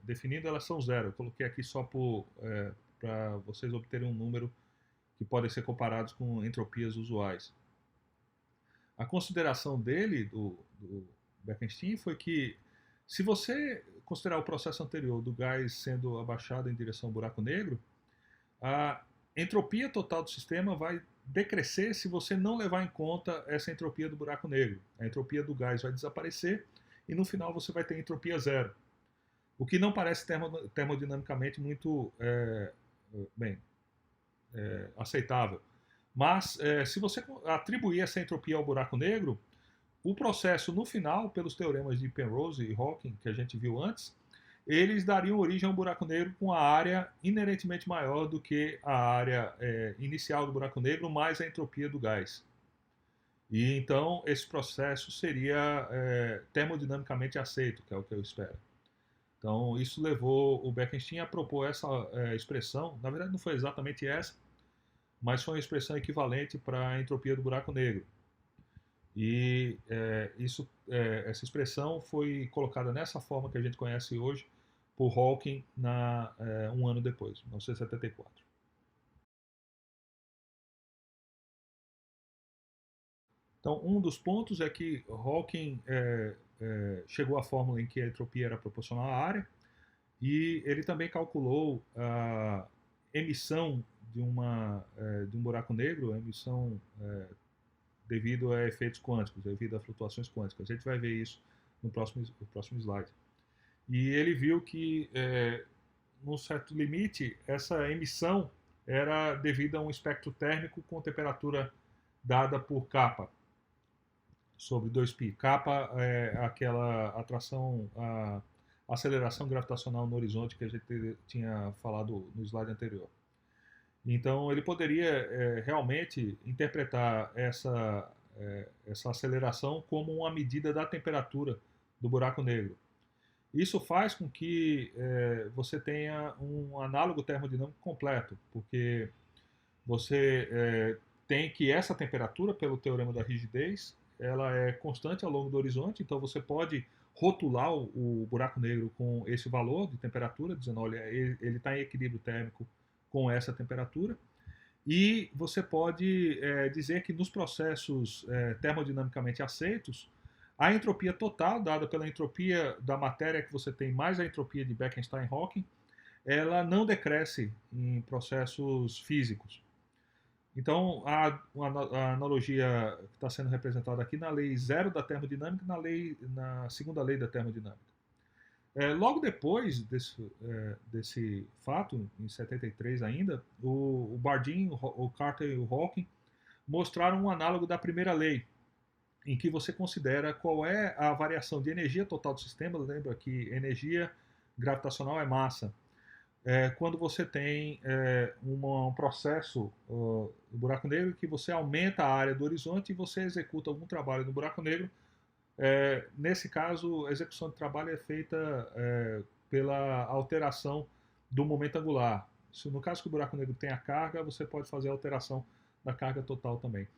S1: definindo, elas são zero. Eu coloquei aqui só para vocês obterem um número que podem ser comparados com entropias usuais. A consideração dele, do Bekenstein, foi que se você considerar o processo anterior do gás sendo abaixado em direção ao buraco negro, a entropia total do sistema vai decrescer se você não levar em conta essa entropia do buraco negro. A entropia do gás vai desaparecer e no final você vai ter entropia zero. O que não parece termodinamicamente muito bem aceitável. Mas se você atribuir essa entropia ao buraco negro, o processo no final, pelos teoremas de Penrose e Hawking que a gente viu antes, eles dariam origem a um buraco negro com a área inerentemente maior do que a área inicial do buraco negro mais a entropia do gás. E então esse processo seria termodinamicamente aceito, que é o que eu espero. Então isso levou o Bekenstein a propor essa expressão. Na verdade não foi exatamente essa, mas foi uma expressão equivalente para a entropia do buraco negro. E essa expressão foi colocada nessa forma que a gente conhece hoje por Hawking um ano depois, 1974. Então, um dos pontos é que Hawking chegou à fórmula em que a entropia era proporcional à área, e ele também calculou a emissão de um buraco negro, a emissão devido a efeitos quânticos, devido a flutuações quânticas. A gente vai ver isso no próximo slide. E ele viu que, num certo limite, essa emissão era devida a um espectro térmico com temperatura dada por kappa sobre 2π. Kappa é aquela atração, a aceleração gravitacional no horizonte que a gente tinha falado no slide anterior. Então, ele poderia realmente interpretar essa aceleração como uma medida da temperatura do buraco negro. Isso faz com que você tenha um análogo termodinâmico completo, porque você tem que essa temperatura, pelo teorema da rigidez, ela é constante ao longo do horizonte, então você pode rotular o buraco negro com esse valor de temperatura, dizendo, olha, ele está em equilíbrio térmico com essa temperatura, e você pode dizer que nos processos termodinamicamente aceitos, a entropia total, dada pela entropia da matéria que você tem mais a entropia de Bekenstein-Hawking, ela não decresce em processos físicos. Então, a analogia que está sendo representada aqui na lei zero da termodinâmica e na segunda lei da termodinâmica. Logo depois desse fato, em 73 ainda, o Bardeen, o Carter e o Hawking mostraram um análogo da primeira lei, em que você considera qual é a variação de energia total do sistema. Lembra que energia gravitacional é massa. Quando você tem um processo do buraco negro que você aumenta a área do horizonte e você executa algum trabalho no buraco negro. Nesse caso, a execução de trabalho é feita pela alteração do momento angular. No caso que o buraco negro tem a carga, você pode fazer a alteração da carga total também.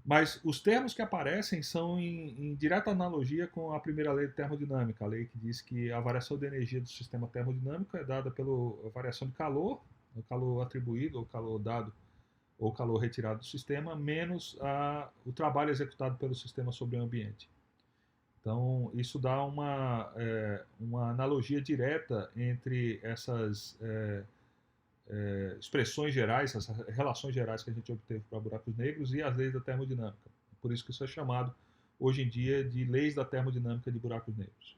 S1: Mas os termos que aparecem são em direta analogia com a primeira lei de termodinâmica, a lei que diz que a variação de energia do sistema termodinâmico é dada pela variação de calor, o calor atribuído, ou calor dado, ou calor retirado do sistema, menos o trabalho executado pelo sistema sobre o ambiente. Então, isso dá uma analogia direta entre essas expressões gerais, essas relações gerais que a gente obteve para buracos negros e as leis da termodinâmica. Por isso que isso é chamado, hoje em dia, de leis da termodinâmica de buracos negros.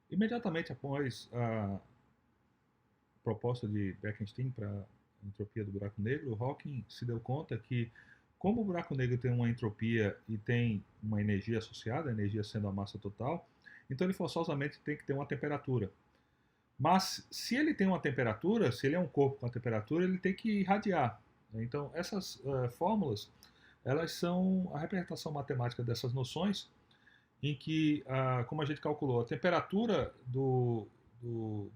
S1: Imediatamente após a proposta de Bekenstein para a entropia do buraco negro, Hawking se deu conta que, como o buraco negro tem uma entropia e tem uma energia associada, a energia sendo a massa total, então ele forçosamente tem que ter uma temperatura. Mas se ele tem uma temperatura, se ele é um corpo com a temperatura, ele tem que irradiar. Então essas fórmulas, elas são a representação matemática dessas noções, em que, como a gente calculou, a temperatura do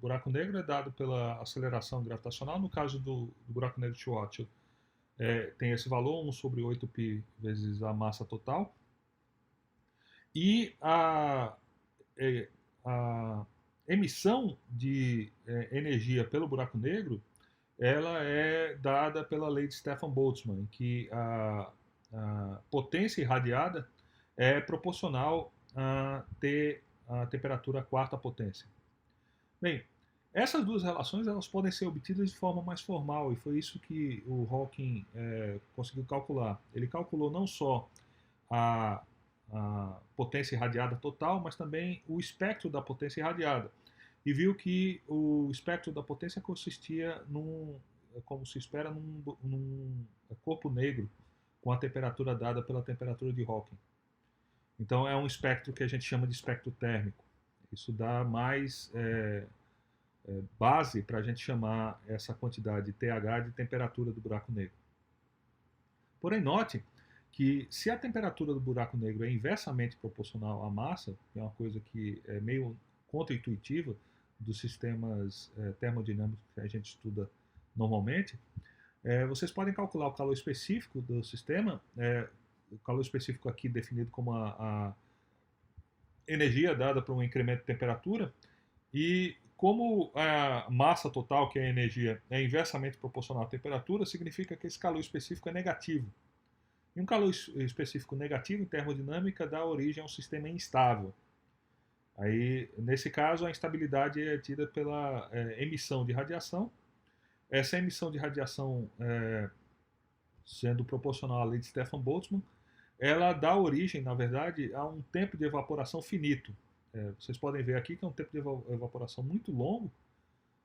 S1: buraco negro é dado pela aceleração gravitacional. No caso do buraco negro de Schwarzschild, tem esse valor, 1 sobre 8π vezes a massa total. E a emissão de energia pelo buraco negro, ela é dada pela lei de Stefan Boltzmann, em que a potência irradiada é proporcional a ter a temperatura quarta potência. Bem, essas duas relações elas podem ser obtidas de forma mais formal, e foi isso que o Hawking conseguiu calcular. Ele calculou não só a potência irradiada total, mas também o espectro da potência irradiada. E viu que o espectro da potência consistia como se espera, num corpo negro com a temperatura dada pela temperatura de Hawking. Então é um espectro que a gente chama de espectro térmico. Isso dá mais base para a gente chamar essa quantidade TH de temperatura do buraco negro. Porém, note que se a temperatura do buraco negro é inversamente proporcional à massa, que é uma coisa que é meio contra-intuitiva dos sistemas termodinâmicos que a gente estuda normalmente, vocês podem calcular o calor específico do sistema, o calor específico aqui definido como a energia dada por um incremento de temperatura, e como a massa total, que é a energia, é inversamente proporcional à temperatura, significa que esse calor específico é negativo. E um calor específico negativo em termodinâmica dá origem a um sistema instável. Aí, nesse caso, a instabilidade é tida pela emissão de radiação. Essa emissão de radiação, sendo proporcional à lei de Stefan Boltzmann, ela dá origem, na verdade, a um tempo de evaporação finito. Vocês podem ver aqui que é um tempo de evaporação muito longo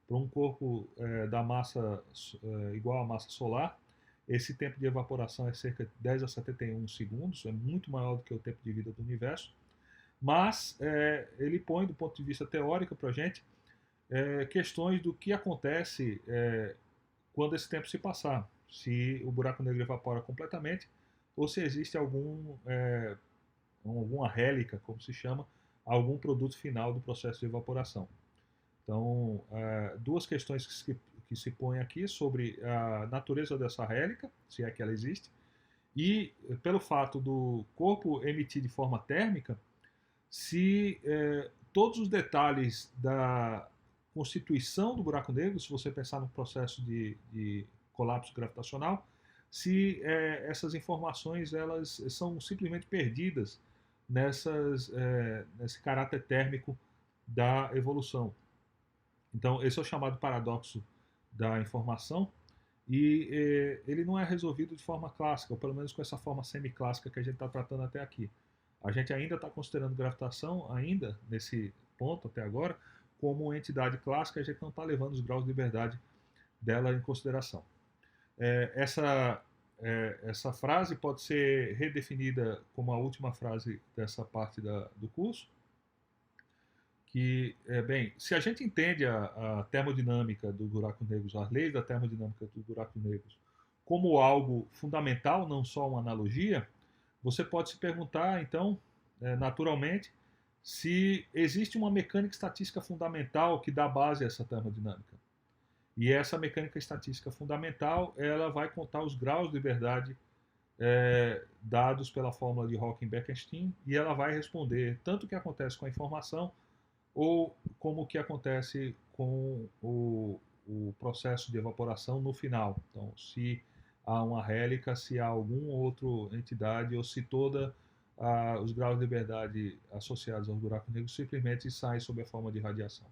S1: para um corpo da massa igual à massa solar. Esse tempo de evaporação é cerca de 10 a 71 segundos, é muito maior do que o tempo de vida do universo. Mas ele põe, do ponto de vista teórico para a gente, questões do que acontece quando esse tempo se passar. Se o buraco negro evapora completamente ou se existe alguma rélica, como se chama, algum produto final do processo de evaporação. Então, duas questões que se põem aqui sobre a natureza dessa rélica, se é que ela existe, e pelo fato do corpo emitir de forma térmica, se todos os detalhes da constituição do buraco negro, se você pensar no processo de colapso gravitacional, se essas informações elas são simplesmente perdidas nesse caráter térmico da evolução. Então, esse é o chamado paradoxo da informação, e ele não é resolvido de forma clássica, ou pelo menos com essa forma semiclássica que a gente está tratando até aqui. A gente ainda está considerando gravitação, ainda nesse ponto até agora, como entidade clássica, a gente não está levando os graus de liberdade dela em consideração. Essa frase pode ser redefinida como a última frase dessa parte do curso, que, bem, se a gente entende a termodinâmica do buraco negro, as leis da termodinâmica dos buracos negros, como algo fundamental, não só uma analogia, você pode se perguntar, então, naturalmente, se existe uma mecânica estatística fundamental que dá base a essa termodinâmica. E essa mecânica estatística fundamental, ela vai contar os graus de liberdade dados pela fórmula de Hawking-Bekenstein, e ela vai responder tanto o que acontece com a informação, ou como o que acontece com o processo de evaporação no final. Então, se há uma rélica, se há alguma outra entidade, ou se todos os graus de liberdade associados ao buraco negro simplesmente saem sob a forma de radiação.